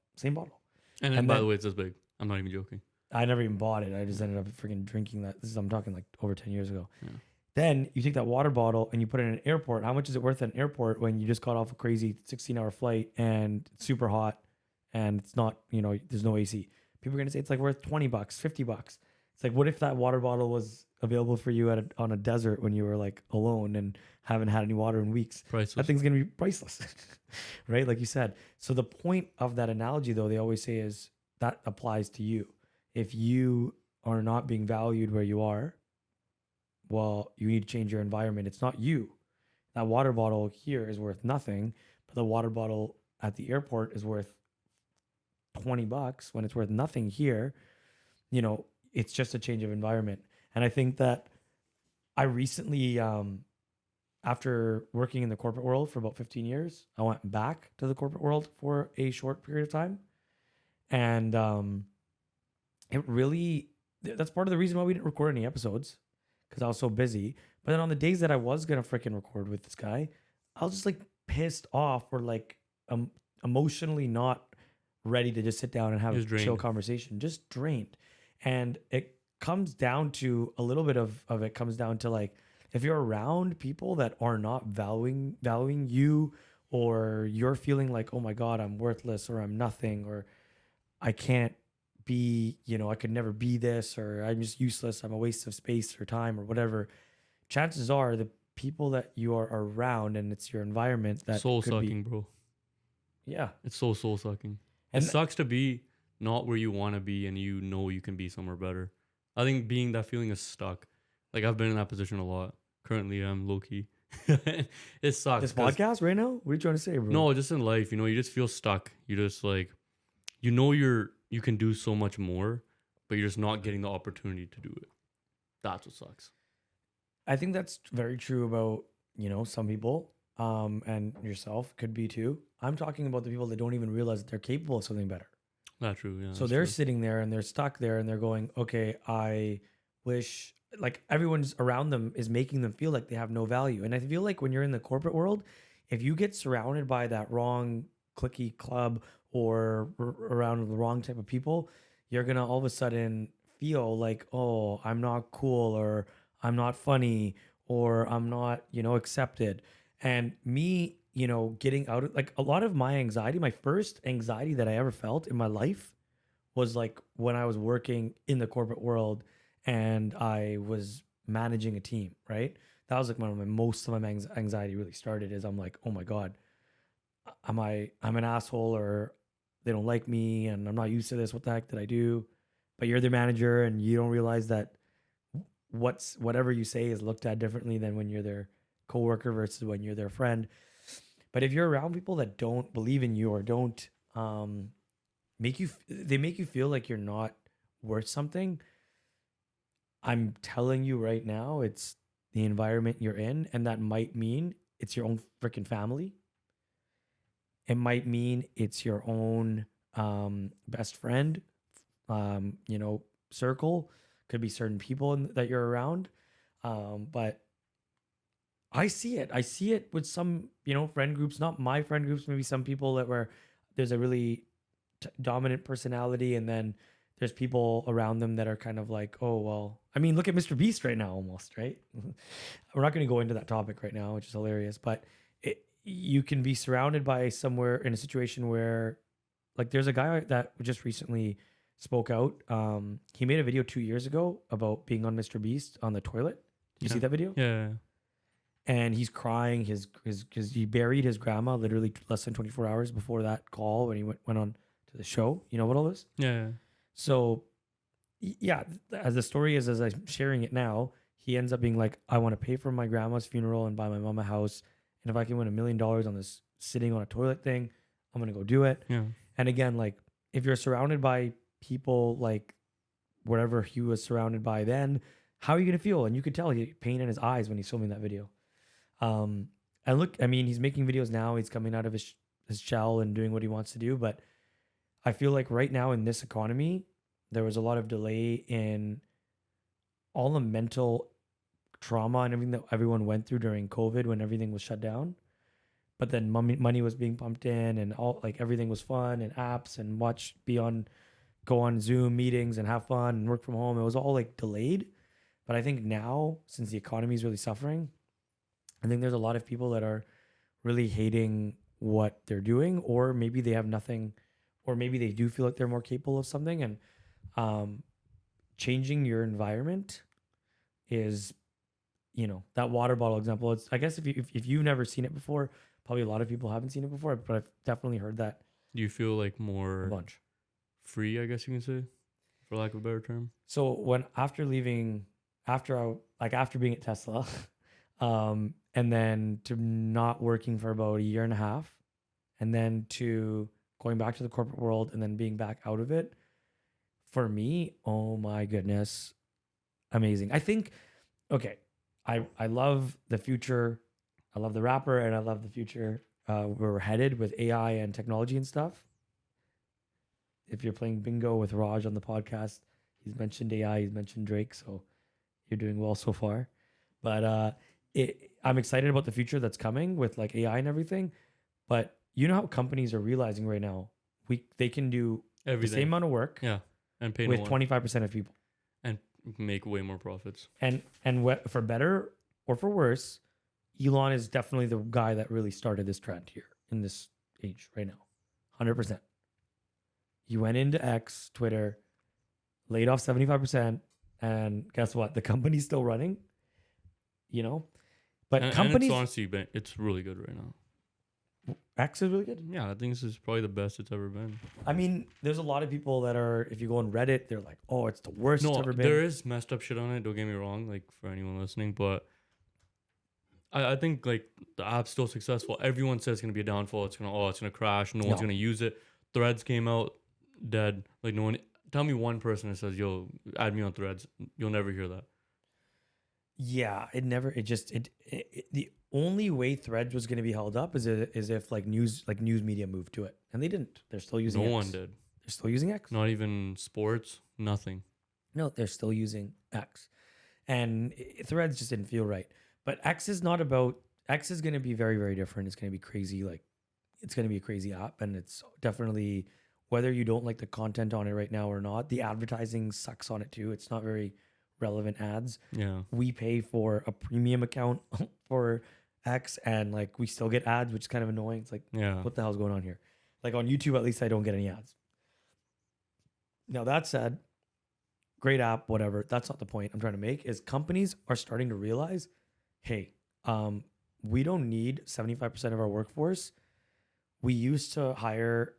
And then, by the way, it's this big. I'm not even joking. I never even bought it. I just ended up freaking drinking that. I'm talking like over 10 years ago. Yeah. Then you take that water bottle and you put it in an airport. How much is it worth at an airport when you just got off a crazy 16-hour flight and it's super hot and it's not, there's no AC? People are going to say it's like worth $20, $50. It's like, what if that water bottle was available for you on a desert when you were like alone and haven't had any water in weeks? Priceless. That thing's going to be priceless, right? Like you said. So the point of that analogy, though, they always say is that applies to you. If you are not being valued where you are, well, you need to change your environment. It's not you. That water bottle here is worth nothing, but the water bottle at the airport is worth $20 when it's worth nothing here. It's just a change of environment. And I think that I recently, after working in the corporate world for about 15 years, I went back to the corporate world for a short period of time. And that's part of the reason why we didn't record any episodes, because I was so busy. But then on the days that I was going to freaking record with this guy, I was just like pissed off or like emotionally not ready to just sit down and have a chill conversation, just drained. And it comes down to a little bit of it comes down to like, if you're around people that are not valuing you, or you're feeling like, oh my God, I'm worthless, or I'm nothing, or I can't be, I could never be this, or I'm just useless, I'm a waste of space or time or whatever. Chances are the people that you are around and it's your environment that soul sucking, bro. Yeah. It's so soul sucking. It sucks to be not where you want to be and you can be somewhere better. I think being that feeling is stuck. Like I've been in that position a lot. Currently I'm low key. It sucks. This podcast right now? What are you trying to say, bro? No, just in life, you just feel stuck. You just like, you can do so much more, but you're just not getting the opportunity to do it. That's what sucks. I think that's very true about, some people, and yourself could be too. I'm talking about the people that don't even realize that they're capable of something better. That's true, yeah. So they're sitting there and they're stuck there and they're going, okay, I wish, like everyone's around them is making them feel like they have no value. And I feel like when you're in the corporate world, if you get surrounded by that wrong cliquey club or around the wrong type of people, you're going to all of a sudden feel like, oh, I'm not cool, or I'm not funny, or I'm not, accepted. And me, getting out of like a lot of my anxiety, my first anxiety that I ever felt in my life was like when I was working in the corporate world and I was managing a team, right? That was like most of my anxiety really started, is I'm like, oh my God, I'm an asshole, or they don't like me and I'm not used to this. What the heck did I do? But you're the manager and you don't realize that whatever you say is looked at differently than when you're their coworker versus when you're their friend. But if you're around people that don't believe in you or don't make you feel like you're not worth something, I'm telling you right now, it's the environment you're in, and that might mean it's your own freaking family. It might mean it's your own best friend, circle. Could be certain people that you're around. But I see it. I see it with some, friend groups, not my friend groups, maybe some people where there's a really dominant personality, and then there's people around them that are kind of like, oh, well, I mean, look at Mr. Beast right now almost, right? We're not going to go into that topic right now, which is hilarious, but you can be surrounded by somewhere in a situation where, like, there's a guy that just recently spoke out. He made a video 2 years ago about being on Mr. Beast on the toilet. Did you see that video? Yeah. And he's crying because he buried his grandma literally less than 24 hours before that call when he went on to the show. You know what all this? Yeah. So, yeah, as the story is, as I'm sharing it now, he ends up being like, I want to pay for my grandma's funeral and buy my mom a house. And if I can win $1 million on this sitting on a toilet thing, I'm going to go do it. Yeah. And again, like, if you're surrounded by people like whatever he was surrounded by then, how are you going to feel? And you could tell he had pain in his eyes when he's filming that video. And look, I mean, he's making videos now. He's coming out of his shell and doing what he wants to do. But I feel like right now in this economy, there was a lot of delay in all the mental trauma and everything that everyone went through during COVID when everything was shut down. But then money was being pumped in, and all, like, everything was fun and apps and be on go on Zoom meetings and have fun and work from home. It was all like delayed. But I think now, since the economy is really suffering, I think there's a lot of people that are really hating what they're doing, or maybe they have nothing, or maybe they do feel like they're more capable of something. And changing your environment is, that water bottle example. It's, I guess if you've never seen it before, probably a lot of people haven't seen it before, but I've definitely heard that. Do you feel like A more bunch. free, I guess you can say, for lack of a better term? So after being at Tesla, and then to not working for about a year and a half, and then to going back to the corporate world and then being back out of it, for me, oh my goodness, amazing. I think, okay, I love the future. I love the rapper, and I love the future where we're headed with AI and technology and stuff. If you're playing bingo with Raj on the podcast, he's mentioned AI, he's mentioned Drake, so you're doing well so far. But I'm excited about the future that's coming with like AI and everything. But you know how companies are realizing right now, they can do the same amount of work, yeah, and pay with 25% of people, and make way more profits. And for better or for worse, Elon is definitely the guy that really started this trend here in this age right now, 100%. He went into X, Twitter, laid off 75%, and guess what? The company's still running, But companies... And it's honestly, it's really good right now. X is really good? Yeah, I think this is probably the best it's ever been. I mean, there's a lot of people that are, if you go on Reddit, they're like, oh, it's the worst it's ever been. There is messed up shit on it, don't get me wrong, like for anyone listening, but I think like the app's still successful. Everyone says it's gonna be a downfall. It's gonna crash. No one's gonna use it. Threads came out dead. Like no one. Tell me one person that says, "Yo, add me on Threads." You'll never hear that. Yeah, the only way Threads was gonna be held up is if news media moved to it, and they didn't. They're still using. No X. one did. They're still using X. Not even sports. Nothing. No, they're still using X, and Threads just didn't feel right. But X is going to be very, very different. It's going to be crazy. It's going to be a crazy app. And it's definitely, whether you don't like the content on it right now or not, the advertising sucks on it too. It's not very relevant ads. Yeah. We pay for a premium account for X, and we still get ads, which is kind of annoying. It's what the hell's going on here? On YouTube, at least I don't get any ads. Now, that said, great app, whatever. That's not the point I'm trying to make. Is companies are starting to realize, hey, we don't need 75% of our workforce. We used to hire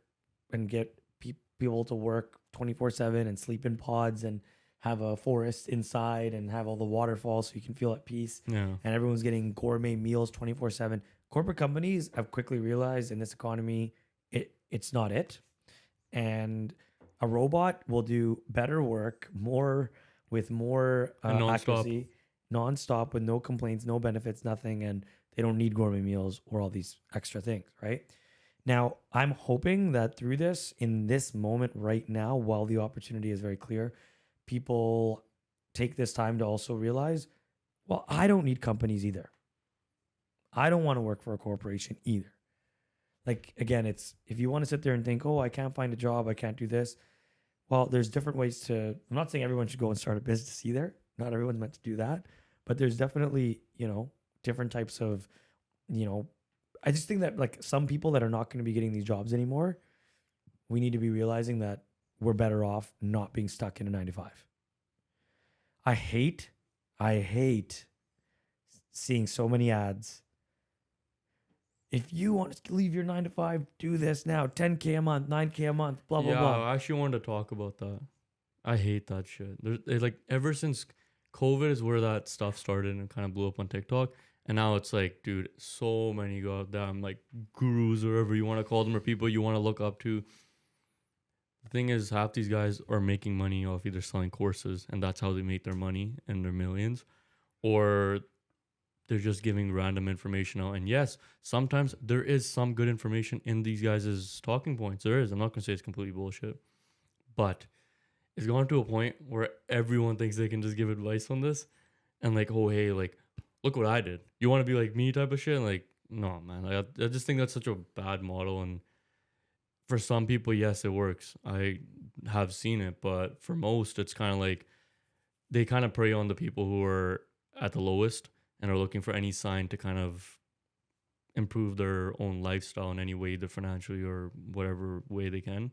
and get people to work 24/7 and sleep in pods and have a forest inside and have all the waterfalls so you can feel at peace. Yeah. And everyone's getting gourmet meals 24/7. Corporate companies have quickly realized in this economy, it's not it. And a robot will do better work, with more accuracy. Non-stop with no complaints, no benefits, nothing, and they don't need gourmet meals or all these extra things, right? Now, I'm hoping that through this, in this moment right now, while the opportunity is very clear, people take this time to also realize, well, I don't need companies either. I don't want to work for a corporation either. Again, it's, if you want to sit there and think, oh, I can't find a job, I can't do this. Well, there's different ways to, I'm not saying everyone should go and start a business either. Not everyone's meant to do that. But there's definitely, different types of, I just think that some people that are not going to be getting these jobs anymore, we need to be realizing that we're better off not being stuck in a 9-to-5. I hate seeing so many ads. If you want to leave your 9-to-5, do this now. 10K a month, 9K a month, blah, blah, blah. Yeah, I actually wanted to talk about that. I hate that shit. There's ever since COVID is where that stuff started and kind of blew up on TikTok. And now it's dude, so many goddamn gurus or whatever you want to call them, or people you want to look up to. The thing is, half these guys are making money off either selling courses, and that's how they make their money and their millions, or they're just giving random information out. And yes, sometimes there is some good information in these guys' talking points. There is. I'm not going to say it's completely bullshit. But it's gone to a point where everyone thinks they can just give advice on this. And oh, hey, look what I did. You want to be like me type of shit? No, man. I just think that's such a bad model. And for some people, yes, it works. I have seen it, but for most, it's kind of like they kind of prey on the people who are at the lowest and are looking for any sign to kind of improve their own lifestyle in any way, either financially or whatever way they can.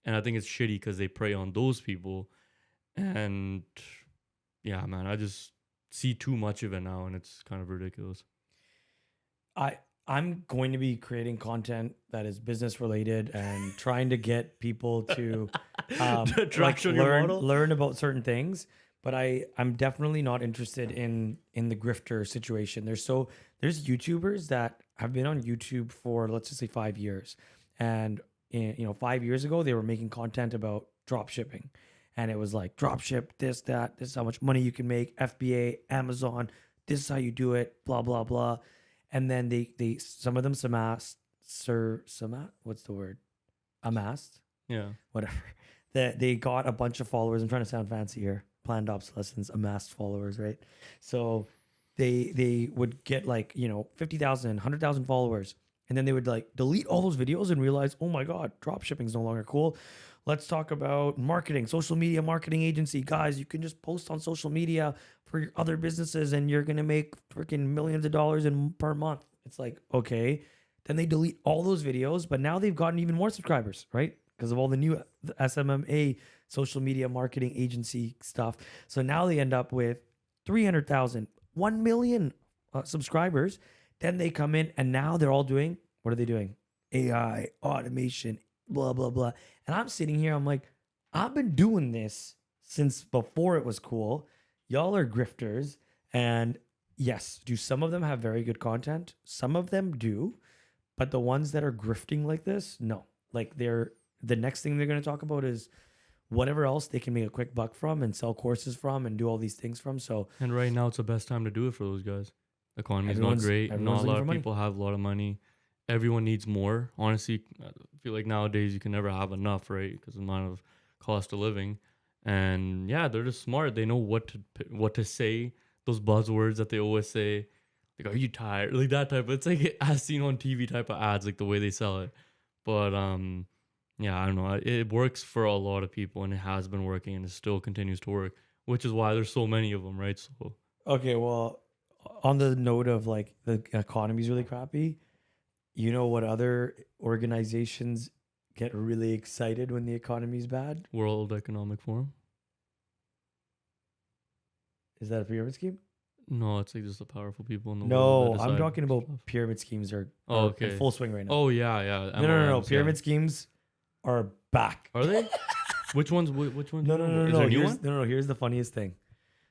And I think it's shitty because they prey on those people. And yeah, man, I just see too much of it now, and it's kind of ridiculous. I'm going to be creating content that is business related and trying to get people to learn about certain things. But I'm definitely not interested in the grifter situation. There's YouTubers that have been on YouTube for, let's just say, 5 years, and 5 years ago they were making content about drop shipping, and it was like drop ship this, that, this is how much money you can make, FBA, Amazon, this is how you do it, blah blah blah. And then they some of them amassed, yeah, whatever. They got a bunch of followers. I'm trying to sound fancy here. Planned obsolescence, amassed followers, right? So they would get 50,000, 100,000 followers, and then they would delete all those videos and realize, oh my god, drop shipping is no longer cool. Let's talk about marketing, social media marketing agency. Guys, you can just post on social media for your other businesses and you're going to make freaking millions of dollars per month. It's like, okay. Then they delete all those videos, but now they've gotten even more subscribers, right? Because of all the new SMMA social media marketing agency stuff. So now they end up with 300,000, 1 million subscribers. Then they come in and now they're all doing, what are they doing? AI, automation, blah, blah, blah. And I'm sitting here, I'm like, I've been doing this since before it was cool. Y'all are grifters. And yes, do some of them have very good content? Some of them do. But the ones that are grifting like this, no. Like the next thing they're going to talk about is whatever else they can make a quick buck from and sell courses from and do all these things from. So, and right now it's the best time to do it for those guys. The economy is not great. Not a lot of people have a lot of money. Everyone needs more. Honestly, I feel like nowadays you can never have enough, right? Because of the amount of cost of living. And yeah, they're just smart. They know what to say. Those buzzwords that they always say, like, "Are you tired?" Like that type. It's like as seen on TV type of ads, like the way they sell it. But yeah, I don't know. It works for a lot of people, and it has been working, and it still continues to work, which is why there's so many of them, right? So okay, well, on the note of the economy's really crappy, you know what other organizations get really excited when the economy's bad? World Economic Forum. Is that a pyramid scheme? No, it's like just the powerful people in the world. No, I'm talking about stuff. Pyramid schemes are okay. in full swing right now. Oh yeah. No. Pyramid schemes are back. Are they? Which ones? Which ones? No. Here's the funniest thing.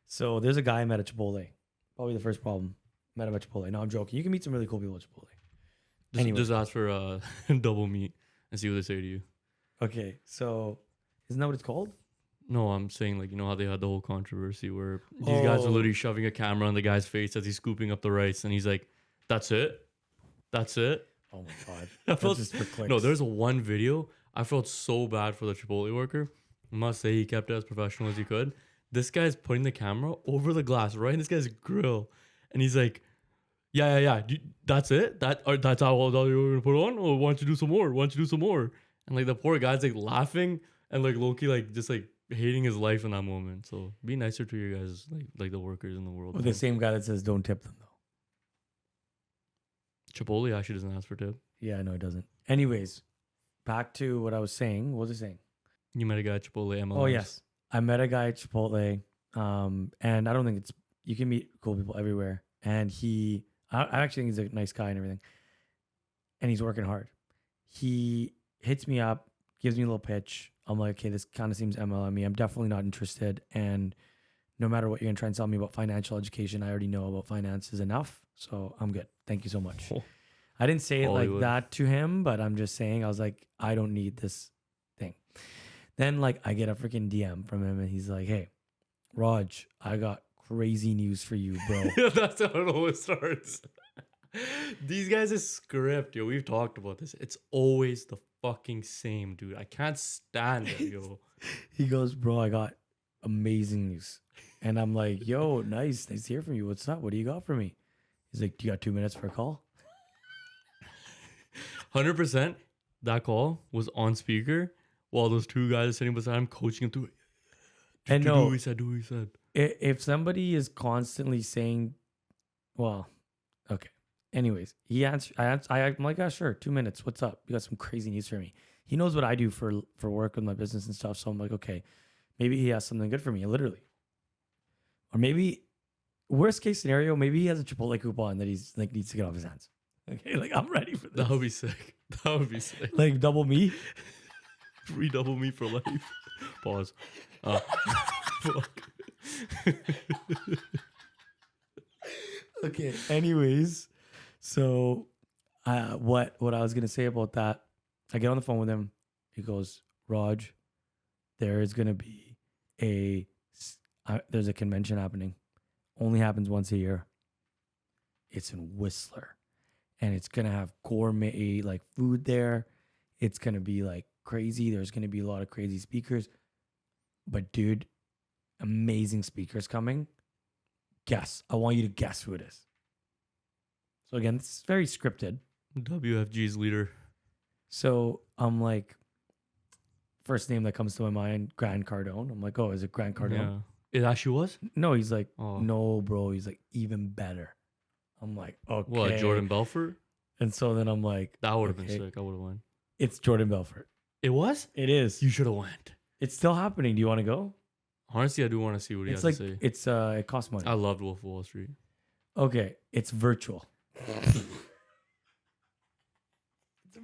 So there's a guy I met at Chipotle. Probably the first problem. Met him at Chipotle. No, I'm joking. You can meet some really cool people at Chipotle. Just ask for double meat and see what they say to you. Okay, so isn't that what it's called? No, I'm saying how they had the whole controversy where these guys are literally shoving a camera on the guy's face as he's scooping up the rice, and he's like, "That's it, that's it." Oh my god! That's just for clicks. No, there's one video. I felt so bad for the Chipotle worker. I must say he kept it as professional as he could. This guy's putting the camera over the glass right in this guy's grill, and he's like, "Yeah. That's it. That's all you're gonna put on. Or why don't you do some more? Why don't you do some more?" And the poor guy's laughing and low-key just hating his life in that moment. So be nicer to your guys, like the workers in the world. Well, the same guy that says don't tip them though. Chipotle actually doesn't ask for tip. Yeah, no, it doesn't. Anyways, back to what I was saying. What was I saying? You met a guy at Chipotle MLMs. Oh yes, I met a guy at Chipotle. And I don't think you can meet cool people everywhere. And I actually think he's a nice guy and everything. And he's working hard. He hits me up, gives me a little pitch. I'm like, okay, this kind of seems MLM-y. I'm definitely not interested. And no matter what you're going to try and tell me about financial education, I already know about finances enough. So I'm good. Thank you so much. I didn't say it like that to him, but I'm just saying, I was like, I don't need this thing. Then I get a freaking DM from him and he's like, hey, Raj, I got crazy news for you, bro. That's how it always starts. These guys are script, yo. We've talked about this. It's always the fucking same, dude. I can't stand it, yo. He goes, bro, I got amazing news. And I'm like, yo, nice to hear from you. What's up? What do you got for me? He's like, do you got 2 minutes for a call? 100%. That call was on speaker while those two guys are sitting beside him, coaching him through it. And Do no, what he said. Do what he said. If somebody is constantly saying, well, okay. Anyways, I'm like, yeah, sure. 2 minutes. What's up? You got some crazy news for me. He knows what I do for work with my business and stuff. So I'm like, okay, maybe he has something good for me, literally. Or maybe, worst case scenario, maybe he has a Chipotle coupon that he's like needs to get off his hands. Okay, like I'm ready for this. That would be sick. That would be sick. Like double me. Free double me for life. Pause. Fuck. Okay. Anyways, so what I was gonna say about that, I get on the phone with him. He goes, Raj, there is gonna be there's a convention happening. Only happens once a year. It's in Whistler, and it's gonna have gourmet like food there. It's gonna be like crazy. There's gonna be a lot of crazy speakers. But dude, amazing speakers coming. Guess. I want you to guess who it is. So again, it's very scripted. WFG's leader. So I'm like, first name that comes to my mind, Grant Cardone. I'm like, oh, is it Grant Cardone? Yeah. It actually was? No, he's like, no, bro. He's like, even better. I'm like, okay. What, Jordan Belfort? And so then I'm like, that would have been sick. I would have won. It's Jordan Belfort. It was? It is. You should have went. It's still happening. Do you want to go? Honestly, I do want to see what he has to say. It costs money. I loved Wolf of Wall Street. Okay, it's virtual.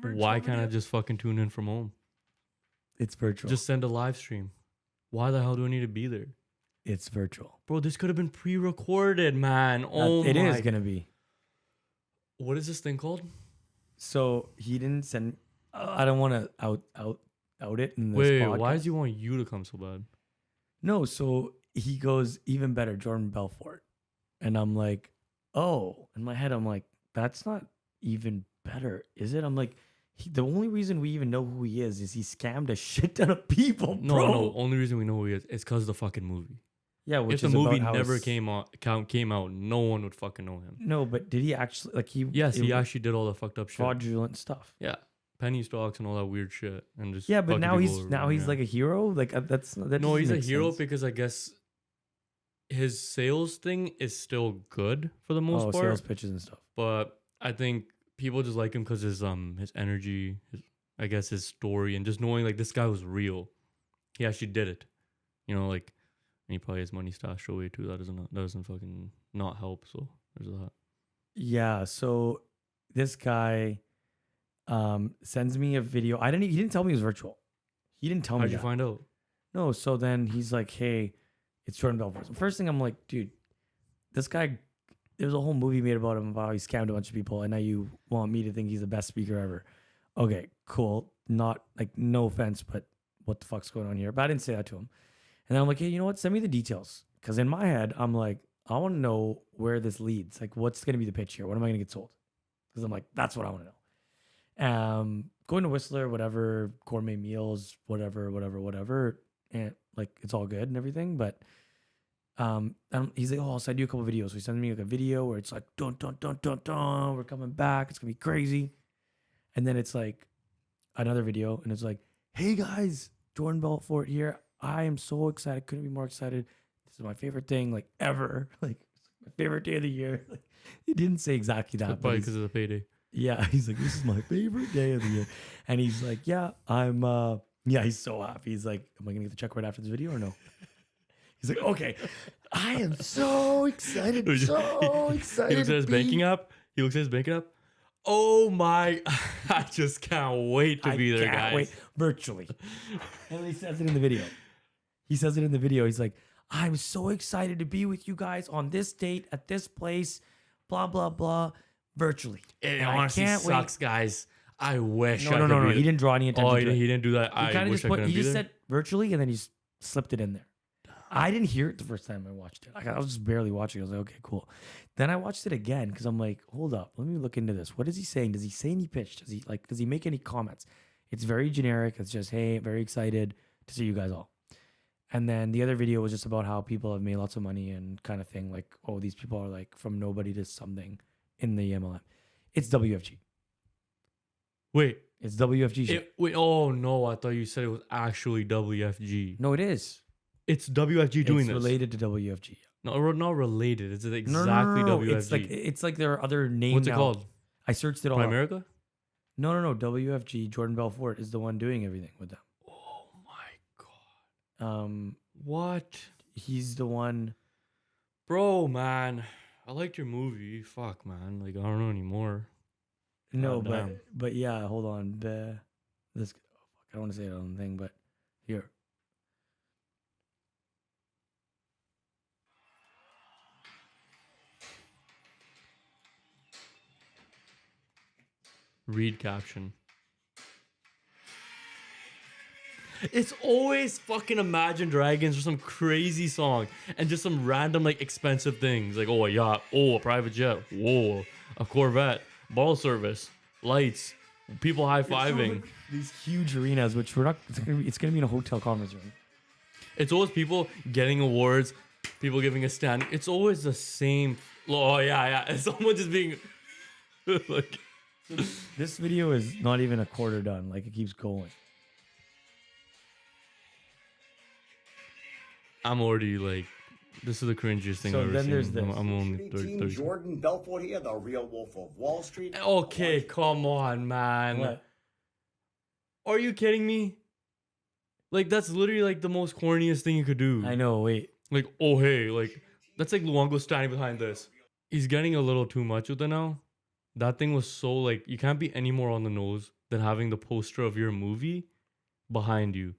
Why can't I just fucking tune in from home? It's virtual. Just send a live stream. Why the hell do I need to be there? It's virtual. Bro, this could have been pre-recorded, man. It is going to be. What is this thing called? So he didn't send... I don't want to out it in this podcast. Why does he want you to come so bad? No, so he goes, even better, Jordan Belfort. And I'm like, oh. In my head, I'm like, that's not even better, is it? I'm like, the only reason we even know who he is he scammed a shit ton of people, bro. No, only reason we know who he is because of the fucking movie. Yeah, which if the movie never came out, no one would fucking know him. No, but did he actually, like he... Yes, he actually did all the fucked up shit. Fraudulent stuff. Yeah. Penny stocks and all that weird shit, and just but now he's like a hero. Like no, he's a hero because I guess his sales thing is still good for the most part. Sales pitches and stuff. But I think people just like him because his energy, his story, and just knowing like this guy was real. He actually did it, like, and he probably has money stashed away too. That doesn't fucking not help. So there's that. Yeah. So this guy. Sends me a video. He didn't tell me it was virtual. He didn't tell me. How'd you find out? No, so then he's like, hey, it's Jordan Belfort. So first thing I'm like, dude, this guy, there's a whole movie made about him, about how he scammed a bunch of people, and now you want me to think he's the best speaker ever. Okay, cool. Not like, no offense, but what the fuck's going on here? But I didn't say that to him. And then I'm like, hey, you know what? Send me the details. Because in my head, I'm like, I want to know where this leads. Like, what's going to be the pitch here? What am I going to get sold? Because I'm like, that's what I want to know. Going to Whistler, whatever, gourmet meals, whatever, and like it's all good and everything. But he's like, oh, I'll send you a couple videos. So he sends me like a video where it's like, dun dun dun dun dun, we're coming back, it's gonna be crazy. And then it's like another video, and it's like, hey guys, Jordan Belfort here. I am so excited, couldn't be more excited. This is my favorite thing like ever, like my favorite day of the year. Like, he didn't say exactly that, probably because of the payday. Yeah, he's like, this is my favorite day of the year. And he's like, yeah, he's so happy. He's like, am I going to get the check right after this video or no? He's like, okay, I am so excited, so excited. He looks at his banking app. Oh my, I just can't wait to be there, guys. Wait, virtually. And he says it in the video. He's like, I'm so excited to be with you guys on this date at this place, blah, blah, blah. Virtually. It honestly sucks, guys. I wish I could No. He didn't draw any attention. Oh, he didn't do that. I wish I could. He just said virtually, and then he slipped it in there. I didn't hear it the first time I watched it. I was just barely watching. I was like, okay, cool. Then I watched it again because I'm like, hold up, let me look into this. What is he saying? Does he say any pitch? Does he make any comments? It's very generic. It's just, hey, very excited to see you guys all. And then the other video was just about how people have made lots of money and kind of thing. Like, oh, these people are like from nobody to something in the MLM. It's WFG. Wait, It's WFG shit. Wait, oh no, I thought you said it was actually WFG. No, it is. It's WFG doing this. It's related to WFG. No, not related. It's exactly WFG. It's like their other name. What's now. it called? I searched it all. America? No. WFG. Jordan Belfort is the one doing everything with them. Oh my god. What? He's the one. Bro, man, I liked your movie. Fuck, man. Like I don't know anymore. No, but yeah. Hold on. This. I don't want to say it on the thing, but here. Read caption. It's always fucking Imagine Dragons or some crazy song and just some random like expensive things like a yacht, a private jet, a Corvette, ball service, lights, people high-fiving. These huge arenas, which we're not. It's gonna be in a hotel conference room. It's always people getting awards, people giving a stand. It's always the same. Oh yeah. It's someone just being like. This video is not even a quarter done. Like it keeps going. I'm already like, this is the cringiest thing I've ever seen. So then there's this. I'm only 30. Jordan Belfort here, the real Wolf of Wall Street. Okay, come on, man. What? Are you kidding me? Like that's literally like the most corniest thing you could do. I know. Wait. Like oh hey, like that's like Luongo standing behind this. He's getting a little too much with it now. That thing was so like you can't be any more on the nose than having the poster of your movie behind you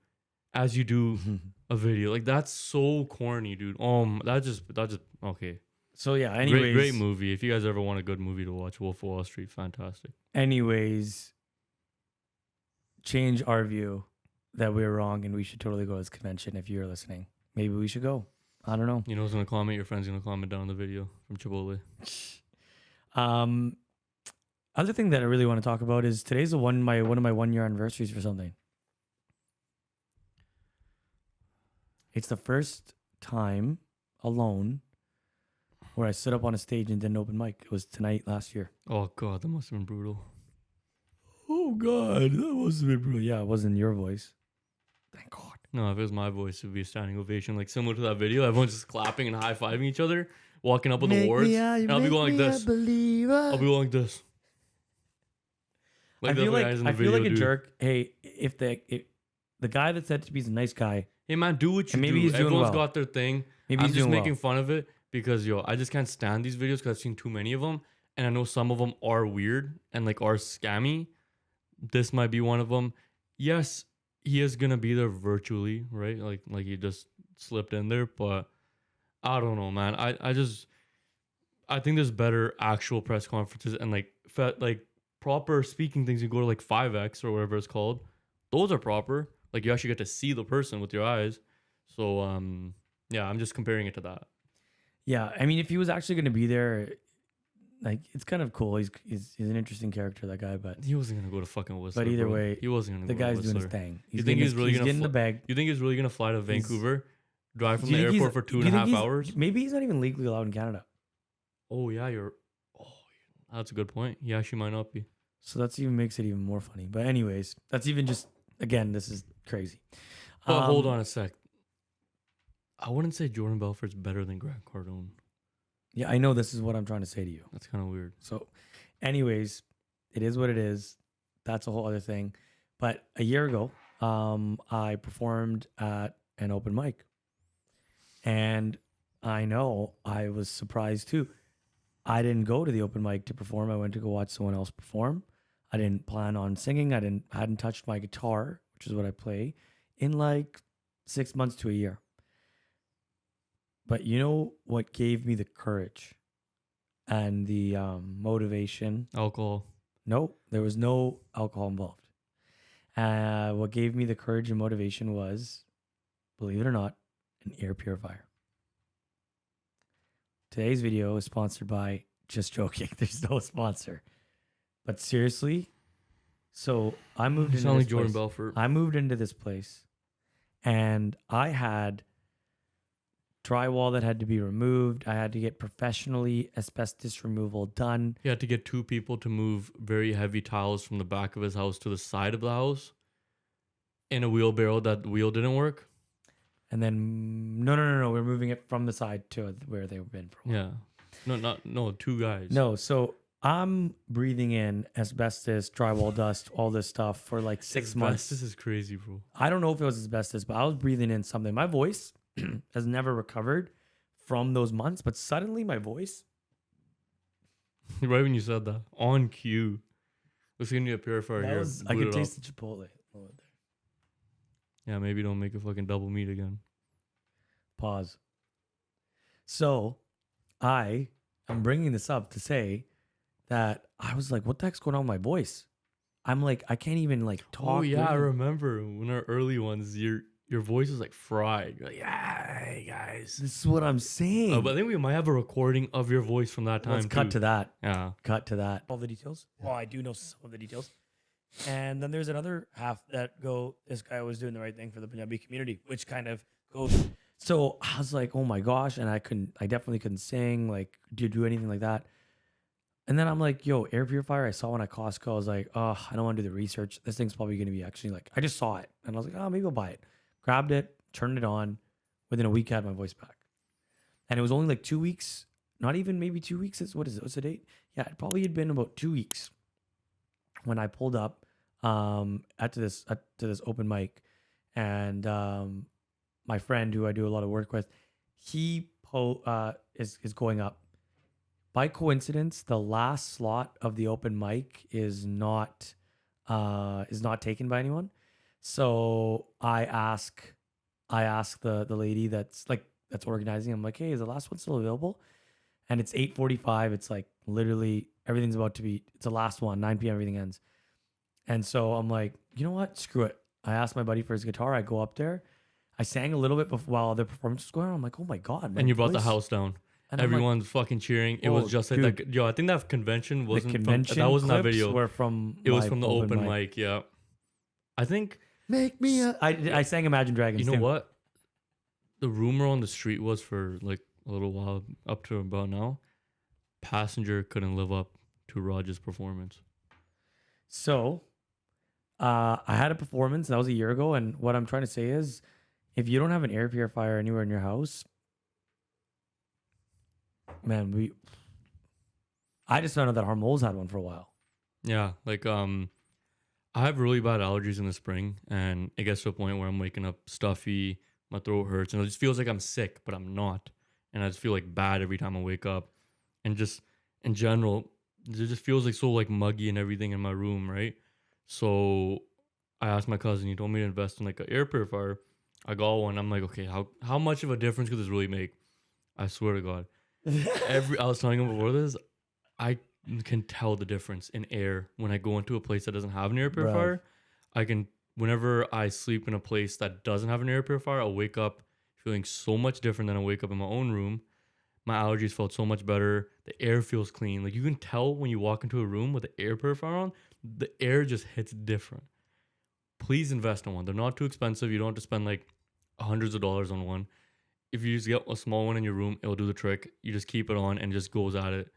as you do a video. Like that's so corny, dude. That just okay. So yeah, anyways, great movie. If you guys ever want a good movie to watch, Wolf of Wall Street, fantastic. Anyways, change our view that we're wrong and we should totally go to this convention. If you're listening, maybe we should go. I don't know. You know who's gonna comment? Your friend's gonna comment down the video from Chipotle. Other thing that I really want to talk about is today's one of my 1 year anniversaries for something. It's the first time alone where I stood up on a stage and did an open mic. It was tonight last year. Oh god, that must have been brutal. Oh god, that must have been brutal. Yeah, it wasn't your voice. Thank God. No, if it was my voice, it would be a standing ovation, like similar to that video. Everyone's just clapping and high fiving each other, walking up with awards. And I'll be going like this. I'll be going like this. Like I feel like a jerk. Hey, if the guy that said to me is a nice guy. Hey man, do what you do. Maybe everyone's got their thing. Maybe I'm just making fun of it because I just can't stand these videos because I've seen too many of them, and I know some of them are weird and like are scammy. This might be one of them. Yes, he is gonna be there virtually, right? Like he just slipped in there, but I don't know, man. I think there's better actual press conferences and like proper speaking things. You go to like 5X or whatever it's called. Those are proper. Like you actually get to see the person with your eyes. So yeah, I'm just comparing it to that. Yeah, I mean, if he was actually going to be there, like it's kind of cool. He's an interesting character, that guy. But he wasn't gonna go to fucking Whistler. But either way, he wasn't gonna. The guy's doing his thing. You think he's really gonna get in the bag? You think he's really gonna fly to Vancouver, drive from the airport for 2.5 hours? Maybe he's not even legally allowed in Canada. Oh yeah, that's a good point. He actually might not be. So that's even makes it even more funny. But anyways, that's even just again, this is crazy. But hold on a sec. I wouldn't say Jordan Belfort's better than Grant Cardone. Yeah, I know this is what I'm trying to say to you. That's kind of weird. So, anyways, it is what it is. That's a whole other thing. But a year ago, I performed at an open mic. And I know I was surprised too. I didn't go to the open mic to perform. I went to go watch someone else perform. I didn't plan on singing. I hadn't touched my guitar, which is what I play, in like 6 months to a year. But you know what gave me the courage and the motivation? Alcohol. No, there was no alcohol involved. What gave me the courage and motivation was, believe it or not, an air purifier. Today's video is sponsored by, just joking, there's no sponsor. But seriously, so I moved into this Jordan place. Belfort. I moved into this place and I had drywall that had to be removed. I had to get professionally asbestos removal done. He had to get 2 people to move very heavy tiles from the back of his house to the side of the house in a wheelbarrow that the wheel didn't work. And then, no. We're moving it from the side to where they've been for a while. Yeah. No, 2 guys. No, so I'm breathing in asbestos, drywall dust, all this stuff for like 6 months. This is crazy, bro. I don't know if it was asbestos, but I was breathing in something. My voice has never recovered from those months, but suddenly my voice. Right when you said that, on cue. Let's give you a purifier here. I could taste the Chipotle. Yeah, maybe don't make a fucking double meat again. Pause. So I am bringing this up to say that I was like, what the heck's going on with my voice? I'm like, I can't even like talk. Oh yeah, I remember when our early ones, your voice was like fried. You're like, yeah, hey guys. This is what I'm saying. But I think we might have a recording of your voice from that time. Let's cut to that. Yeah. Cut to that. All the details? Well, I do know some of the details. And then there's another half that go, this guy was doing the right thing for the Punjabi community, which kind of goes. So I was like, oh my gosh. And I definitely couldn't sing, like, do anything like that. And then I'm like, yo, air purifier, I saw one at Costco. I was like, oh, I don't want to do the research. This thing's probably going to be actually like, I just saw it. And I was like, oh, maybe I'll buy it. Grabbed it, turned it on. Within a week, I had my voice back. And it was only like 2 weeks, not even maybe 2 weeks. What is it? What's the date? Yeah, it probably had been about 2 weeks when I pulled up to this open mic. And my friend who I do a lot of work with, he is going up. By coincidence, the last slot of the open mic is not taken by anyone. So I ask the lady that's organizing. I'm like, hey, is the last one still available? And it's 8:45. It's like literally everything's about to be. It's the last one. 9 p.m. Everything ends. And so I'm like, you know what? Screw it. I asked my buddy for his guitar. I go up there. I sang a little bit while the performance was going on. I'm like, oh my god! And you brought the house down. And everyone's fucking cheering. It was just like that. Yo, I think that convention wasn't. That wasn't that video. Were from. It was from the open mic. Yeah. I think. Make me a. I sang Imagine Dragons. You know what? The rumor on the street was for like a little while up to about now. Passenger couldn't live up to Raj's performance. So, I had a performance that was a year ago, and what I'm trying to say is, if you don't have an air purifier anywhere in your house, man, I just found out that Harmole's had one for a while. Yeah, like I have really bad allergies in the spring, and it gets to a point where I'm waking up stuffy, my throat hurts, and it just feels like I'm sick, but I'm not, and I just feel like bad every time I wake up, and just in general, it just feels like so like muggy and everything in my room, right? So I asked my cousin, he told me to invest in like an air purifier. I got one. I'm like, okay, how much of a difference could this really make? I swear to God. I was telling him before this, I can tell the difference in air when I go into a place that doesn't have an air purifier. Right. Whenever I sleep in a place that doesn't have an air purifier, I'll wake up feeling so much different than I wake up in my own room. My allergies felt so much better. The air feels clean. Like you can tell when you walk into a room with the air purifier on, the air just hits different. Please invest in one. They're not too expensive. You don't have to spend like hundreds of dollars on one. If you just get a small one in your room, it'll do the trick. You just keep it on and it just goes at it.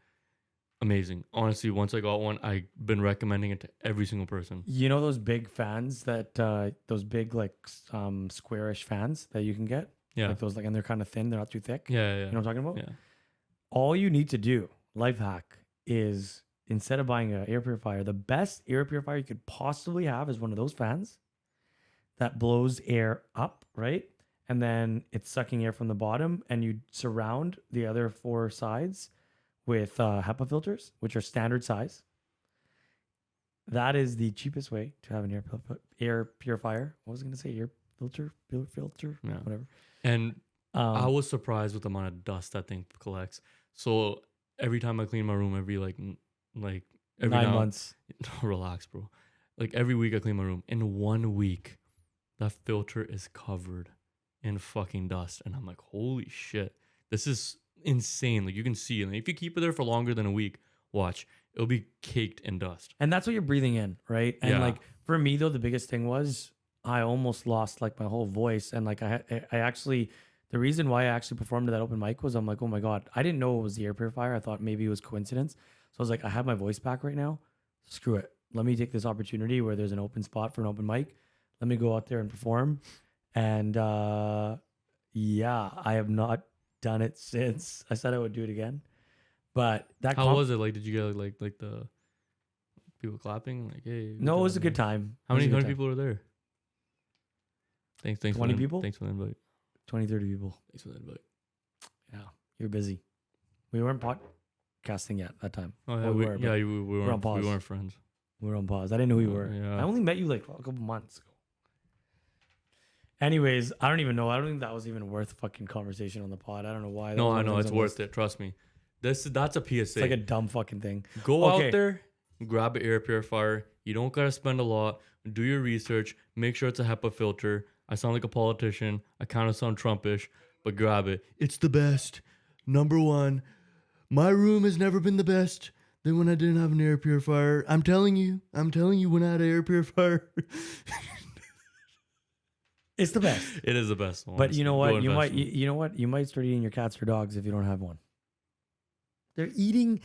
Amazing. Honestly, once I got one, I've been recommending it to every single person. You know those big fans those big like squarish fans that you can get? Yeah. Like those and they're kind of thin, they're not too thick. Yeah. You know what I'm talking about? Yeah. All you need to do, life hack, is instead of buying an air purifier, the best air purifier you could possibly have is one of those fans that blows air up, right? And then it's sucking air from the bottom, and you surround the other 4 sides with HEPA filters, which are standard size. That is the cheapest way to have an air purifier. What was I going to say? Air filter, yeah. Whatever. And I was surprised with the amount of dust that thing collects. So every time I clean my room, every every 9 months. Relax, bro. Like every week I clean my room. In 1 week, that filter is covered in fucking dust, and I'm like, holy shit, this is insane. Like you can see, and if you keep it there for longer than a week, watch, it'll be caked in dust. And that's what you're breathing in, right? And like for me though, the biggest thing was I almost lost like my whole voice, and like I actually The reason why I actually performed at that open mic was I'm like, oh my God, I didn't know it was the air purifier. I thought maybe it was coincidence. So I was like, I have my voice back right now. Screw it. Let me take this opportunity where there's an open spot for an open mic. Let me go out there and perform. And yeah, I have not done it since. I said I would do it again. But that how was it? Like, did you get like the people clapping? Like, hey. No, it was a good time. How many people were there? Thanks 20 people? Thanks for the invite. 20, 30 people. Thanks for the invite. Yeah, you're busy. We weren't podcasting yet that time. Oh yeah, we weren't on pause. We weren't friends. We were on pause. I didn't know who you were. Yeah. I only met you like a couple months ago. Anyways, I don't even know. I don't think that was even worth fucking conversation on the pod. I don't know why. No, I know it's worth it. Trust me. That's a PSA. It's like a dumb fucking thing. Go out there, grab an air purifier. You don't gotta spend a lot. Do your research. Make sure it's a HEPA filter. I sound like a politician. I kind of sound Trumpish, but grab it. It's the best. Number one. My room has never been the best than when I didn't have an air purifier. I'm telling you when I had an air purifier. It's the best. It is the best. But you know what? You might start eating your cats or dogs if you don't have one. They're eating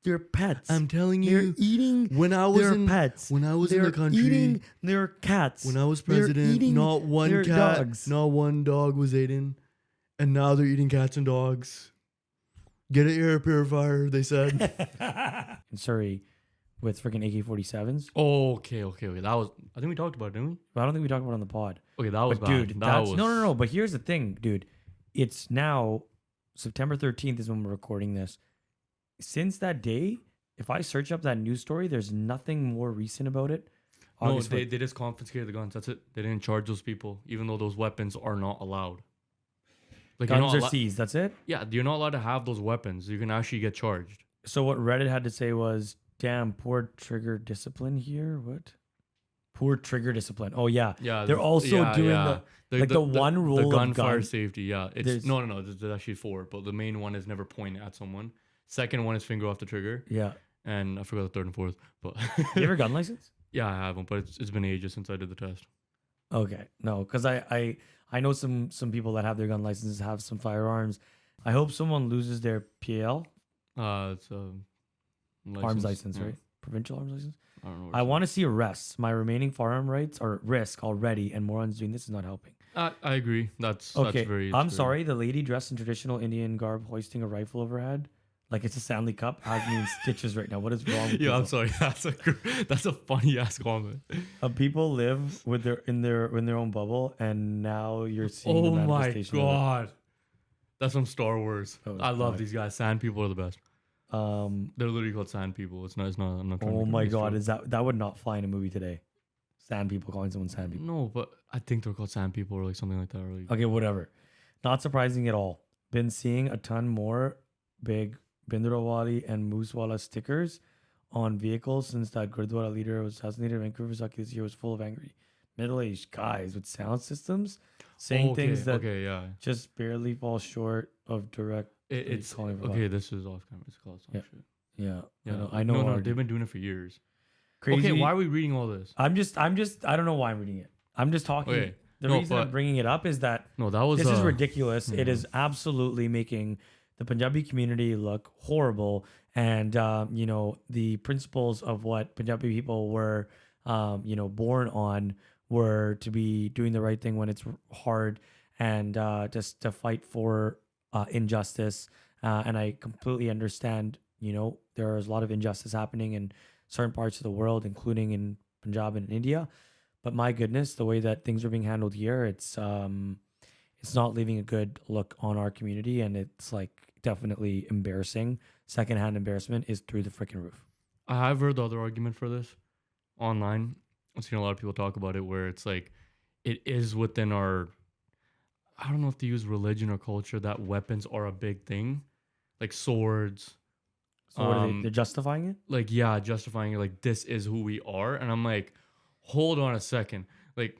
their pets. I'm telling you. They're eating when I was their pets. When I was they're in the country. Eating their cats. When I was president, not one cat, dogs. Not one dog was eaten. And now they're eating cats and dogs. Get an air purifier, they said. In Surrey with freaking AK-47s. Oh, okay. That was, I think we talked about it, didn't we? I don't think we talked about it on the pod. Okay, that was but bad. Dude, no. But here's the thing, dude. It's now September 13th is when we're recording this. Since that day, if I search up that news story, there's nothing more recent about it. No, they just confiscated the guns. That's it. They didn't charge those people, even though those weapons are not allowed. Like guns are seized. That's it? Yeah, you're not allowed to have those weapons. You can actually get charged. So what Reddit had to say was, damn, poor trigger discipline here. What? Poor trigger discipline. Oh, yeah. Yeah. They're also doing the one rule the of gunfire safety. Yeah. It's no. There's actually 4, but the main one is never point at someone. Second one is finger off the trigger. Yeah. And I forgot the third and fourth. But you have a gun license? Yeah, I have one, but it's been ages since I did the test. Okay. No, because I know some people that have their gun licenses have some firearms. I hope someone loses their PAL. It's a arms license, right? Provincial arms license. I don't know. I want to see arrests. My remaining firearm rights are at risk already, and morons doing this is not helping. I agree. That's very. I'm sorry. The lady dressed in traditional Indian garb hoisting a rifle over her head, like it's a Stanley Cup, has me in stitches right now. What is wrong with people? I'm sorry. That's a funny ass comment. People live with in their own bubble, and now you're seeing. Oh the manifestation my god, that's from Star Wars. I love these guys. Sand people are the best. They're literally called sand people. It's not. I'm not trying. Oh my god, is that would not fly in a movie today? Sand people, calling someone sand people. No, but I think they're called sand people or like something like that. Or like, okay, whatever. Not surprising at all. Been seeing a ton more big Bindrawali and Moosewala stickers on vehicles since that Gurdwara leader was assassinated. Vancouver Saki this year was full of angry middle-aged guys with sound systems saying things that just barely fall short of direct. It's okay. This is off camera. It's called some shit. Yeah. I know. No, they've been doing it for years. Crazy. Okay, why are we reading all this? I'm just. I don't know why I'm reading it. I'm just talking. Okay. The reason I'm bringing it up is that this is ridiculous. It is absolutely making the Punjabi community look horrible, and the principles of what Punjabi people were, born on were to be doing the right thing when it's hard, and just to fight for injustice. And I completely understand. There is a lot of injustice happening in certain parts of the world, including in Punjab and India. But my goodness, the way that things are being handled here, it's not leaving a good look on our community, and it's like definitely embarrassing. Secondhand embarrassment is through the freaking roof. I have heard the other argument for this online. I've seen a lot of people talk about it where it's like it is within our, I don't know if to use religion or culture, that weapons are a big thing, like swords. So what are they're justifying it? Like, yeah, justifying it. Like, this is who we are. And I'm like, hold on a second. Like,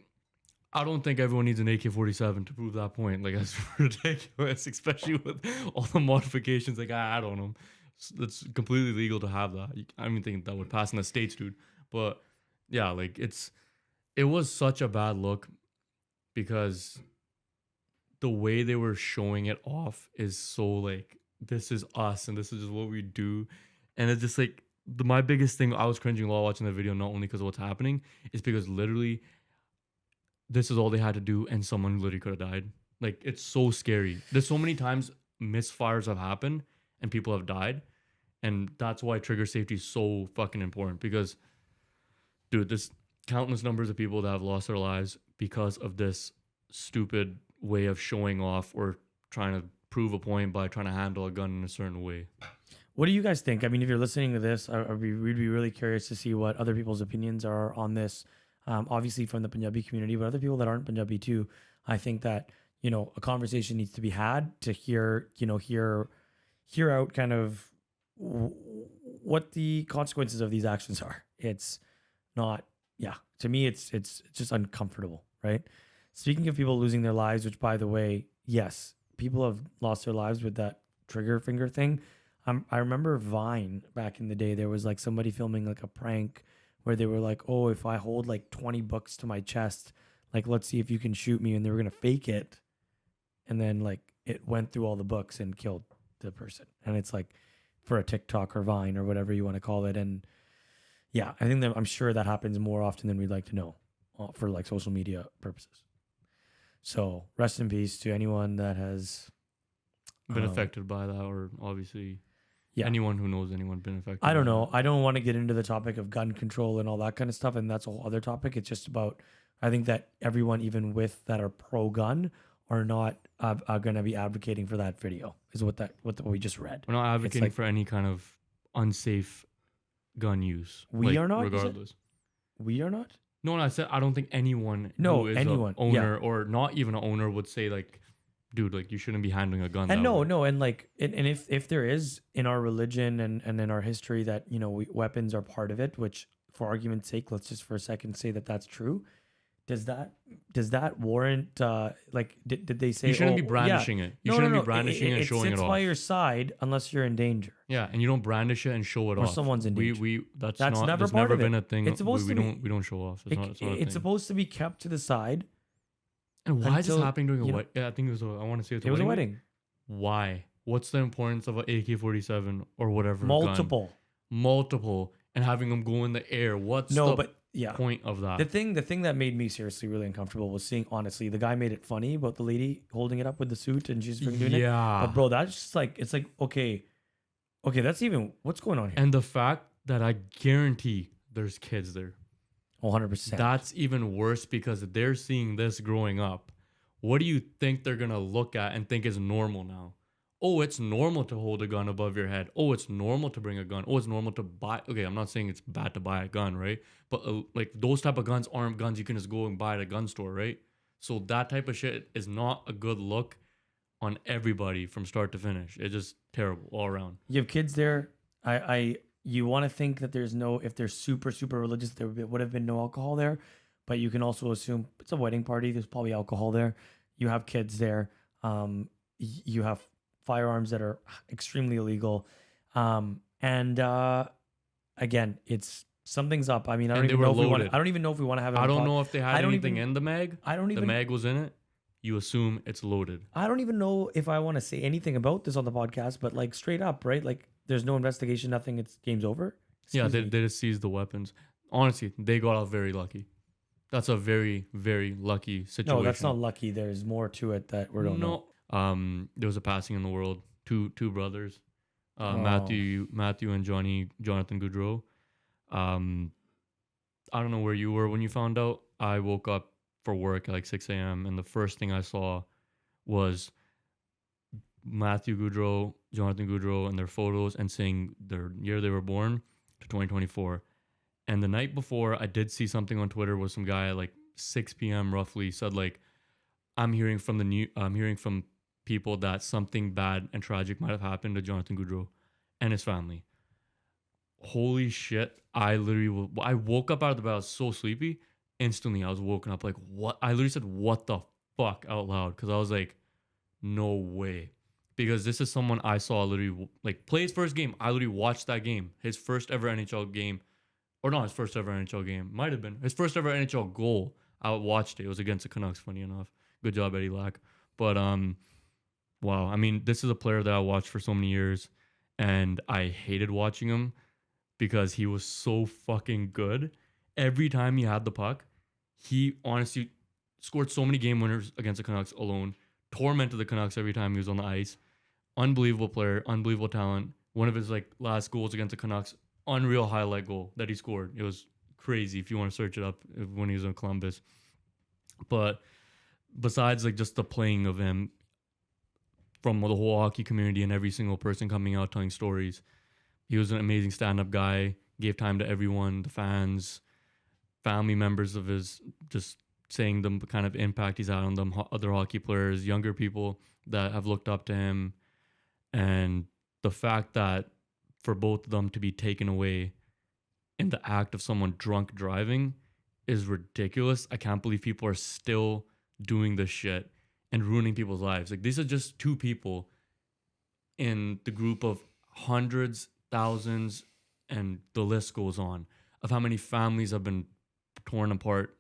I don't think everyone needs an AK-47 to prove that point. Like, that's ridiculous, especially with all the modifications like I add on them. It's completely legal to have that. I don't even think that would pass in the States, dude. But yeah, like it was such a bad look because the way they were showing it off is so like, this is us and this is just what we do. And it's just like, my biggest thing, I was cringing while watching the video, not only because of what's happening, is because literally this is all they had to do and someone literally could have died. Like, it's so scary. There's so many times misfires have happened and people have died. And that's why trigger safety is so fucking important, because, dude, there's countless numbers of people that have lost their lives because of this stupid way of showing off or trying to prove a point by trying to handle a gun in a certain way. What do you guys think? I mean, if you're listening to this, we'd be really curious to see what other people's opinions are on this. Obviously from the Punjabi community, but other people that aren't Punjabi too. I think that, you know, a conversation needs to be had to hear out kind of what the consequences of these actions are. It's not, to me, it's just uncomfortable, right? Speaking of people losing their lives, which, by the way, yes, people have lost their lives with that trigger finger thing. I remember Vine back in the day. There was like somebody filming like a prank where they were like, oh, if I hold like 20 books to my chest, like, let's see if you can shoot me. And they were going to fake it. And then like it went through all the books and killed the person. And it's like for a TikTok or Vine or whatever you want to call it. And yeah, I think that I'm sure that happens more often than we'd like to know for like social media purposes. So rest in peace to anyone that has been affected by that, or obviously anyone who knows anyone been affected. I don't know. I don't want to get into the topic of gun control and all that kind of stuff, and that's a whole other topic. It's just about, I think that everyone, even with that are pro-gun, are not going to be advocating for that video, is what we just read. We're not advocating for any kind of unsafe gun use. We are not? Regardless. We are not? No, I said I don't think anyone who is an owner or not even an owner would say like, dude, like, you shouldn't be handling a gun. And and like, and if there is in our religion and in our history that, you know, weapons are part of it, which for argument's sake, let's just for a second say that that's true. Does that warrant, like, did they say you shouldn't be brandishing it? You shouldn't be brandishing it and showing it off. It sits by your side unless you're in danger. Yeah, and you don't brandish it and show it off. Or someone's in danger. That's never been a thing. It's supposed to be. We don't show off. It's supposed to be kept to the side. And why is this happening during a wedding? Yeah, I think it was. I want to say it was a wedding. Why? What's the importance of an AK-47 or whatever? Multiple, and having them go in the air. What's point of that? The thing that made me seriously really uncomfortable was seeing, honestly, the guy made it funny about the lady holding it up with the suit and she's doing it. Yeah. But bro, that's just like, it's like, okay, that's even, what's going on here? And the fact that I guarantee there's kids there. 100%. That's even worse because they're seeing this growing up. What do you think they're going to look at and think is normal now? Oh, it's normal to hold a gun above your head. Oh, it's normal to bring a gun. Oh, it's normal to buy. Okay, I'm not saying it's bad to buy a gun, right? But like, those type of guns aren't guns you can just go and buy at a gun store, right? So that type of shit is not a good look on everybody from start to finish. It's just terrible all around. You have kids there. You want to think that if they're super, super religious, there would have been no alcohol there. But you can also assume it's a wedding party. There's probably alcohol there. You have kids there. You have firearms that are extremely illegal. Again, something's up. I mean, I don't even know if we want to have it. I don't know if they had anything in the mag. The mag was in it. You assume it's loaded. I don't even know if I want to say anything about this on the podcast, but like, straight up, right? Like, there's no investigation, nothing. It's game's over. They just seized the weapons. Honestly, they got off very lucky. That's a very, very lucky situation. No, that's not lucky. There's more to it that we don't know. There was a passing in the world. Two brothers, Matthew and Jonathan Goudreau. I don't know where you were when you found out. I woke up for work at like 6 a.m. and the first thing I saw was Matthew Goudreau, Jonathan Goudreau, and their photos and saying their year they were born to 2024. And the night before, I did see something on Twitter where some guy at like 6 p.m. roughly said like, I'm hearing from people that something bad and tragic might have happened to Jonathan Goudreau and his family. Holy shit. I woke up out of the bed. I was so sleepy. Instantly, I was woken up like, what? I literally said, what the fuck out loud? Because I was like, no way. Because this is someone I saw literally like play his first game. I literally watched that game. His first ever NHL game. Or not his first ever NHL game. Might have been. His first ever NHL goal. I watched it. It was against the Canucks, funny enough. Good job, Eddie Lack. But wow. I mean, this is a player that I watched for so many years, and I hated watching him because he was so fucking good. Every time he had the puck, he honestly scored so many game winners against the Canucks alone. Tormented the Canucks every time he was on the ice. Unbelievable player, unbelievable talent. One of his like last goals against the Canucks, unreal highlight goal that he scored. It was crazy if you want to search it up when he was in Columbus. But besides like just the playing of him from the whole hockey community and every single person coming out telling stories, he was an amazing stand-up guy, gave time to everyone, the fans, family members of his, just saying the kind of impact he's had on them, other hockey players, younger people that have looked up to him. And the fact that for both of them to be taken away in the act of someone drunk driving is ridiculous. I can't believe people are still doing this shit and ruining people's lives. Like, these are just two people in the group of hundreds, thousands, and the list goes on of how many families have been torn apart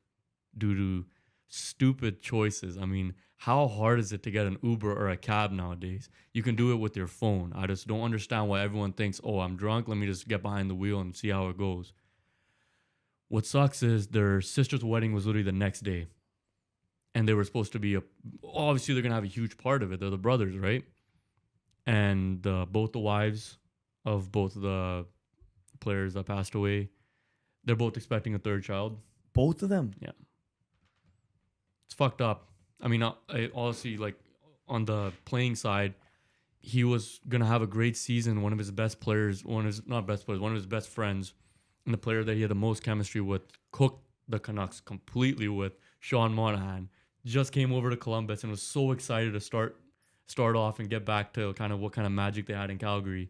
due to stupid choices. I mean, how hard is it to get an Uber or a cab nowadays? You can do it with your phone. I just don't understand why everyone thinks, oh, I'm drunk, let me just get behind the wheel and see how it goes. What sucks is their sister's wedding was literally the next day. And they were supposed to be, obviously they're going to have a huge part of it. They're the brothers, right? And both the wives of both of the players that passed away, they're both expecting a third child. Both of them? Yeah. It's fucked up. I mean, I honestly, like, on the playing side, he was going to have a great season. One of his best players, one of his best friends, and the player that he had the most chemistry with, cooked the Canucks completely with, Sean Monahan, just came over to Columbus and was so excited to start off and get back to kind of what kind of magic they had in Calgary.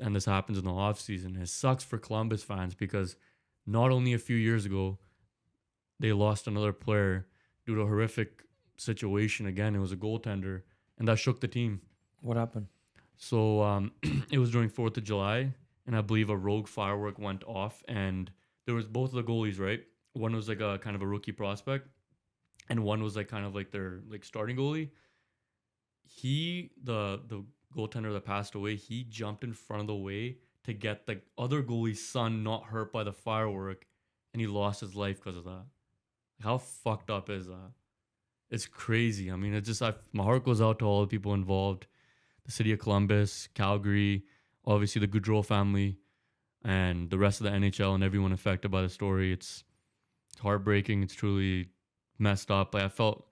And this happens in the offseason. It sucks for Columbus fans because not only a few years ago, they lost another player due to a horrific situation. Again, it was a goaltender, and that shook the team. What happened? So it was during 4th of July, and I believe a rogue firework went off, and there was both of the goalies, right? One was like a kind of a rookie prospect, and one was like kind of like their like starting goalie. The goaltender that passed away, he jumped in front of the way to get the other goalie's son not hurt by the firework, and he lost his life because of that. How fucked up is that? It's crazy. I mean, it's just, my heart goes out to all the people involved. The city of Columbus, Calgary, obviously the Goudreau family, and the rest of the NHL and everyone affected by the story. It's heartbreaking. It's truly messed up. Like, I felt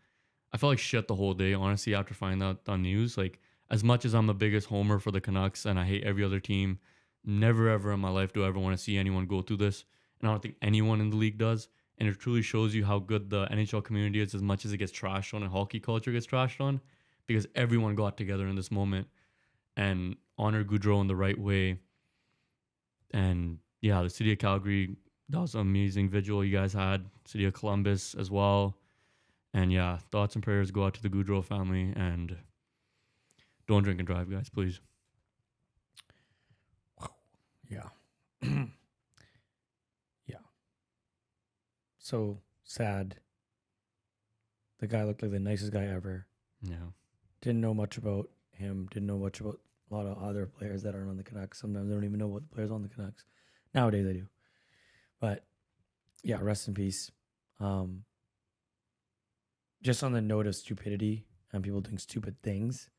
like shit the whole day, honestly, after finding out on news. Like, as much as I'm the biggest homer for the Canucks and I hate every other team, never ever in my life do I ever want to see anyone go through this. And I don't think anyone in the league does. And it truly shows you how good the NHL community is, as much as it gets trashed on and hockey culture gets trashed on, because everyone got together in this moment and honored Goudreau in the right way. And yeah, the city of Calgary, that was an amazing vigil you guys had. City of Columbus as well. And yeah, thoughts and prayers go out to the Goudreau family, and don't drink and drive, guys, please. Yeah. Yeah. So sad. The guy looked like the nicest guy ever. Yeah. Didn't know much about him. Didn't know much about a lot of other players that aren't on the Canucks. Sometimes I don't even know what the players on the Canucks. Nowadays I do. But yeah, rest in peace. Just on the note of stupidity and people doing stupid things.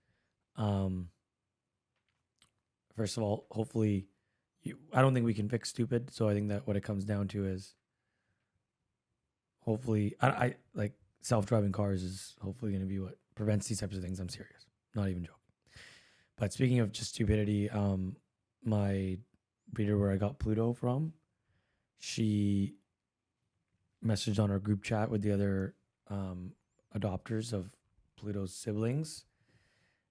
First of all, hopefully, I don't think we can fix stupid. So I think that what it comes down to is hopefully, I like self-driving cars is hopefully going to be what prevents these types of things. I'm serious, not even joking. But speaking of just stupidity, my breeder where I got Pluto from, she messaged on our group chat with the other adopters of Pluto's siblings,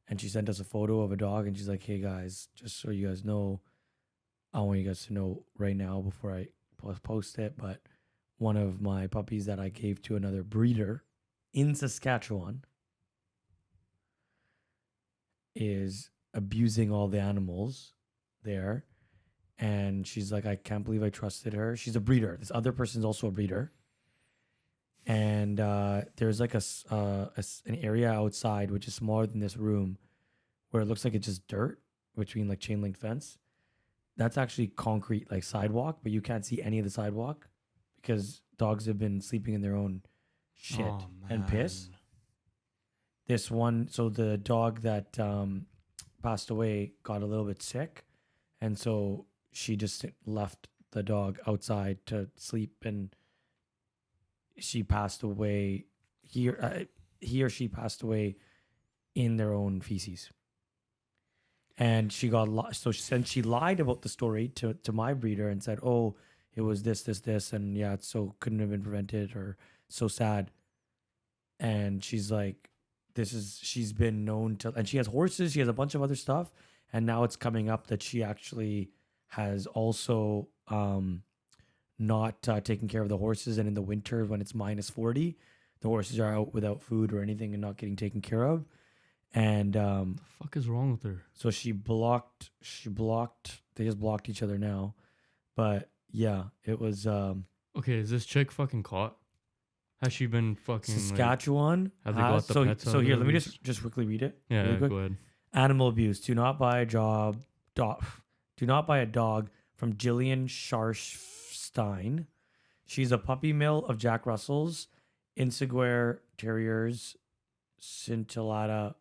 and she sent us a photo of a dog, and she's like, hey guys, just so you guys know, I want you guys to know right now before I post it, but one of my puppies that I gave to another breeder in Saskatchewan is abusing all the animals there. And she's like, I can't believe I trusted her. She's a breeder. This other person's also a breeder. And there's like an area outside which is smaller than this room, where it looks like it's just dirt between like chain link fence. That's actually concrete like sidewalk, but you can't see any of the sidewalk because dogs have been sleeping in their own shit and piss. This one, so the dog that passed away got a little bit sick, and so she just left the dog outside to sleep, and she passed away. He or she passed away in their own feces. And she got so she lied about the story to my breeder and said, "Oh, it was this, and yeah, it's so couldn't have been prevented, or so sad." And she's like, she's been known to, and she has horses, she has a bunch of other stuff, and now it's coming up that she actually has also not taking care of the horses, and in the winter when it's -40, the horses are out without food or anything and not getting taken care of. And the fuck is wrong with her? So she blocked. They just blocked each other now. But yeah, it was. Okay, is this chick fucking caught? Has she been fucking Saskatchewan? Have they got the pets? So here, let me just quickly read it. Yeah, really quick. go ahead. Animal abuse. Do not buy a dog. Do not buy a dog from Jillian Scharfstein. She's a puppy mill of Jack Russells, Insaguare Terriers, Scintillata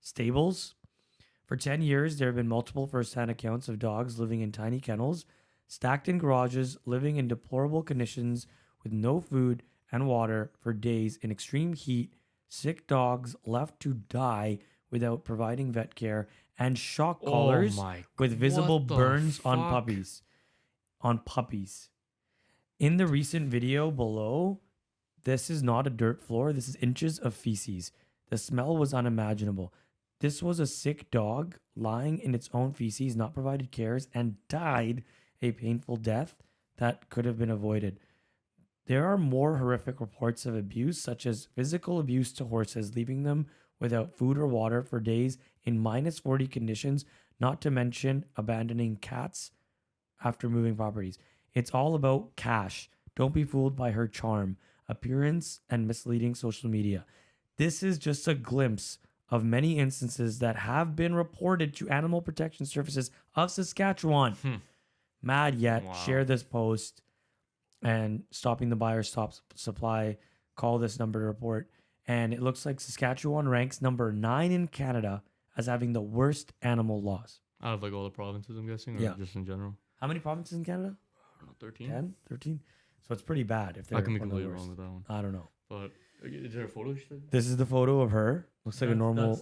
stables. For 10 years, there have been multiple first-hand accounts of dogs living in tiny kennels, stacked in garages, living in deplorable conditions with no food and water for days in extreme heat, sick dogs left to die without providing vet care, and shock collars with visible burns on puppies. In the recent video below, this is not a dirt floor. This is inches of feces. The smell was unimaginable. This was a sick dog lying in its own feces, not provided cares, and died a painful death that could have been avoided. There are more horrific reports of abuse, such as physical abuse to horses, leaving them without food or water for days in -40 conditions, not to mention abandoning cats after moving properties. It's all about cash. Don't be fooled by her charm, appearance, and misleading social media. This is just a glimpse of many instances that have been reported to Animal Protection Services of Saskatchewan. Mad yet, share this post, and Stopping the Buyer Stops Supply, call this number to report. And it looks like Saskatchewan ranks number 9 in Canada as having the worst animal laws. Out of like all the provinces, I'm guessing, or just in general? How many provinces in Canada? I don't know, 13? 10? 13? So it's pretty bad if they're I can be completely wrong with that one. I don't know. But is there a photo she said? This is the photo of her. Looks like a normal.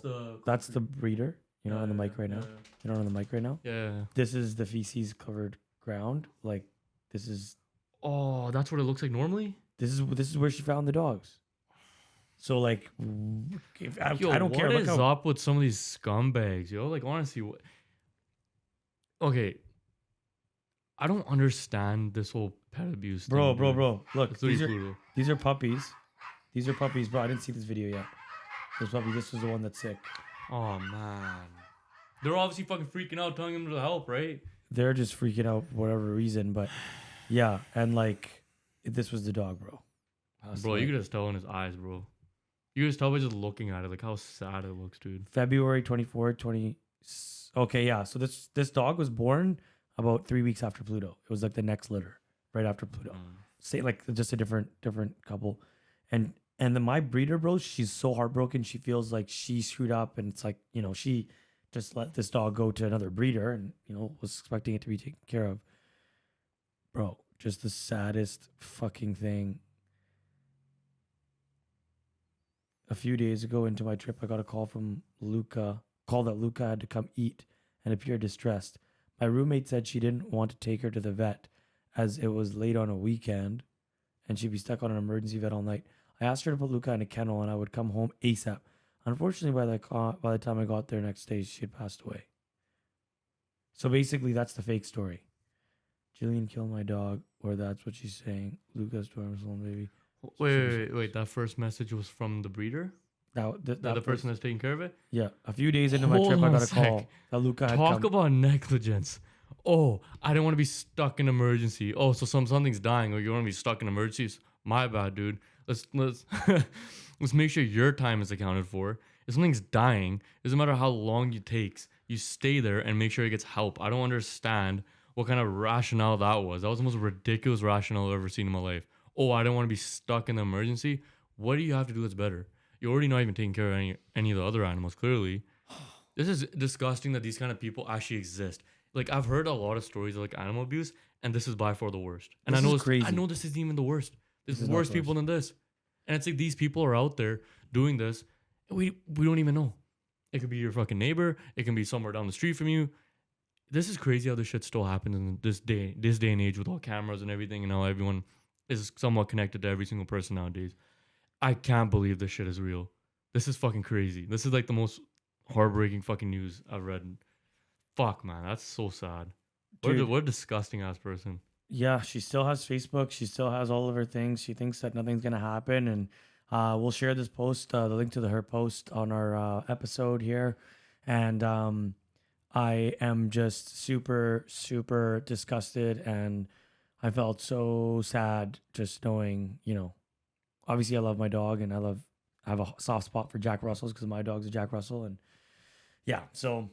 That's the breeder. You're not on the mic right now. You're not on the mic right now. Yeah. This is the feces covered ground. Like this is. Oh, that's what it looks like normally. This is where she found the dogs. So like, I don't care. What is up with some of these scumbags, yo? Like honestly, okay. I don't understand this whole pet abuse thing. Bro. Look, these are puppies. These are puppies, bro. I didn't see this video yet. This was the one that's sick. Oh man, they're obviously fucking freaking out, telling him to help, right? They're just freaking out for whatever reason, but yeah, and like this was the dog, bro. Bro, you could just tell in his eyes, bro. You could just tell by just looking at it, like how sad it looks, dude. February 24th, 20. Okay, yeah. So this dog was born about 3 weeks after Pluto. It was like the next litter, right after Pluto. Say like just a different couple, and then my breeder, bro, she's so heartbroken. She feels like she screwed up, and it's like, you know, she just let this dog go to another breeder, and you know was expecting it to be taken care of. Bro, just the saddest fucking thing. A few days ago into my trip, I got a call from Luca. That Luca had to come eat and appeared distressed. My roommate said she didn't want to take her to the vet as it was late on a weekend and she'd be stuck on an emergency vet all night. I asked her to put Luca in a kennel and I would come home ASAP. Unfortunately, by the time I got there next day, she had passed away. So basically, that's the fake story. Jillian killed my dog, or that's what she's saying. Luca's dorm's little baby. Wait. That first message was from the breeder? The person that's taking care of it? Yeah. A few days into my trip, I got a call that Luca had Talk about negligence. Oh, I didn't want to be stuck in emergency. Oh, so something's dying, or you want to be stuck in emergencies? My bad, dude. Let's let's make sure your time is accounted for. If something's dying, it doesn't matter how long it takes. You stay there and make sure it gets help. I don't understand what kind of rationale that was. That was the most ridiculous rationale I've ever seen in my life. Oh, I don't want to be stuck in the emergency. What do you have to do that's better? You're already not even taking care of any of the other animals, clearly. This is disgusting that these kind of people actually exist. Like, I've heard a lot of stories of like animal abuse, and this is by far the worst. And this is crazy. I know this isn't even the worst. There's worse people than this. And it's like these people are out there doing this, and we don't even know. It could be your fucking neighbor. It can be somewhere down the street from you. This is crazy how this shit still happens in this day and age with all cameras and everything, and how everyone is somewhat connected to every single person nowadays. I can't believe this shit is real. This is fucking crazy. This is like the most heartbreaking fucking news I've read. Fuck, man, that's so sad. What a disgusting ass person. Yeah, she still has Facebook. She still has all of her things. She thinks that nothing's gonna happen, and we'll share this post, the link to her post on our episode here. And I am just super, super disgusted, and I felt so sad just knowing, obviously I love my dog, and I have a soft spot for Jack Russells because my dog's a Jack Russell, and yeah, so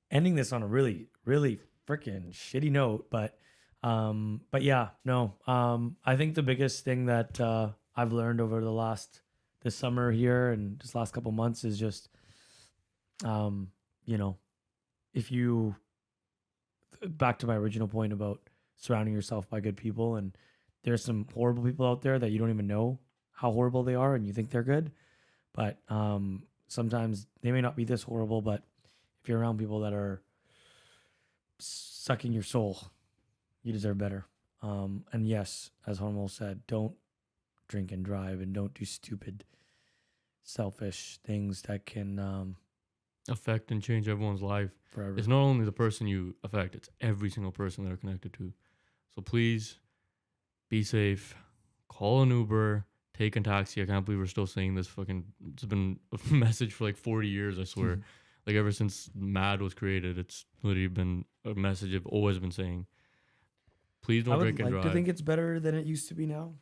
ending this on a really, really freaking shitty note, but yeah, no, I think the biggest thing that I've learned over this summer here and this last couple months is just, if you, back to my original point about surrounding yourself by good people, and there's some horrible people out there that you don't even know how horrible they are and you think they're good, but sometimes they may not be this horrible, but if you're around people that are sucking your soul, you deserve better. And yes, as Hormel said, don't drink and drive, and don't do stupid, selfish things that can affect and change everyone's life forever. It's not only the person you affect, it's every single person they're connected to. So please be safe. Call an Uber. Take a taxi. I can't believe we're still saying this. It's been a message for like 40 years, I swear. Mm-hmm. Like ever since MAD was created, it's literally been a message I've always been saying. Please don't drink and drive. Do you think it's better than it used to be now?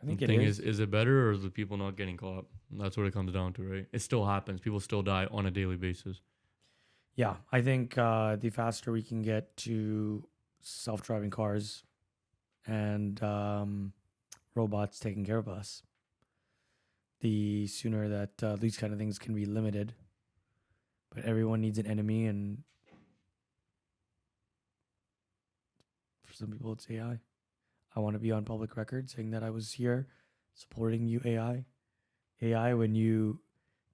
I think the thing is it better, or is the people not getting caught? That's what it comes down to, right? It still happens. People still die on a daily basis. Yeah, I think the faster we can get to self-driving cars and robots taking care of us, the sooner that these kind of things can be limited. But everyone needs an enemy, and for some people it's AI. I want to be on public record saying that I was here supporting you, AI. AI, when you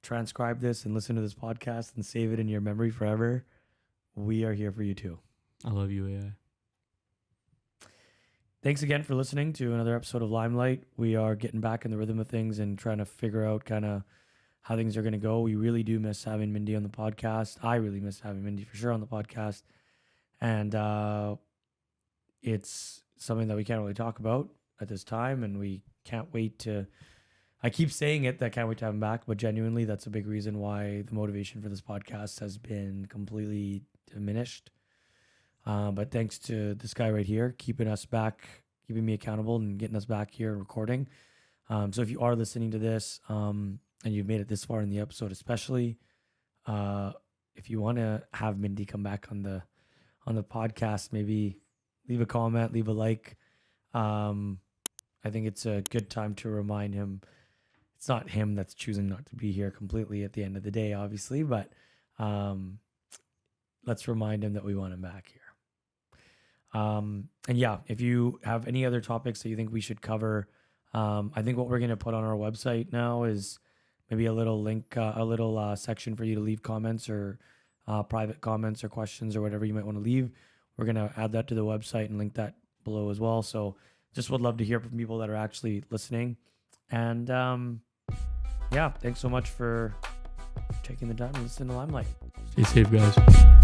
transcribe this and listen to this podcast and save it in your memory forever, we are here for you too. I love you, AI. Thanks again for listening to another episode of Limelight. We are getting back in the rhythm of things and trying to figure out kind of how things are going to go. We really do miss having Mindy on the podcast. I really miss having Mindy for sure on the podcast. And it's something that we can't really talk about at this time, and we can't wait to, I keep saying it, that I can't wait to have him back, but genuinely that's a big reason why the motivation for this podcast has been completely diminished. But thanks to this guy right here, keeping us back, keeping me accountable and getting us back here and recording. So if you are listening to this, and you've made it this far in the episode, especially, if you want to have Mindy come back on the podcast, maybe leave a comment, leave a like. I think it's a good time to remind him. It's not him that's choosing not to be here completely at the end of the day, obviously, but let's remind him that we want him back here. And yeah, if you have any other topics that you think we should cover, I think what we're going to put on our website now is maybe a little link, a little section for you to leave comments or private comments or questions or whatever you might want to leave. We're going to add that to the website and link that below as well. So just would love to hear from people that are actually listening. And yeah, thanks so much for taking the time to listen to Limelight. Stay safe, guys.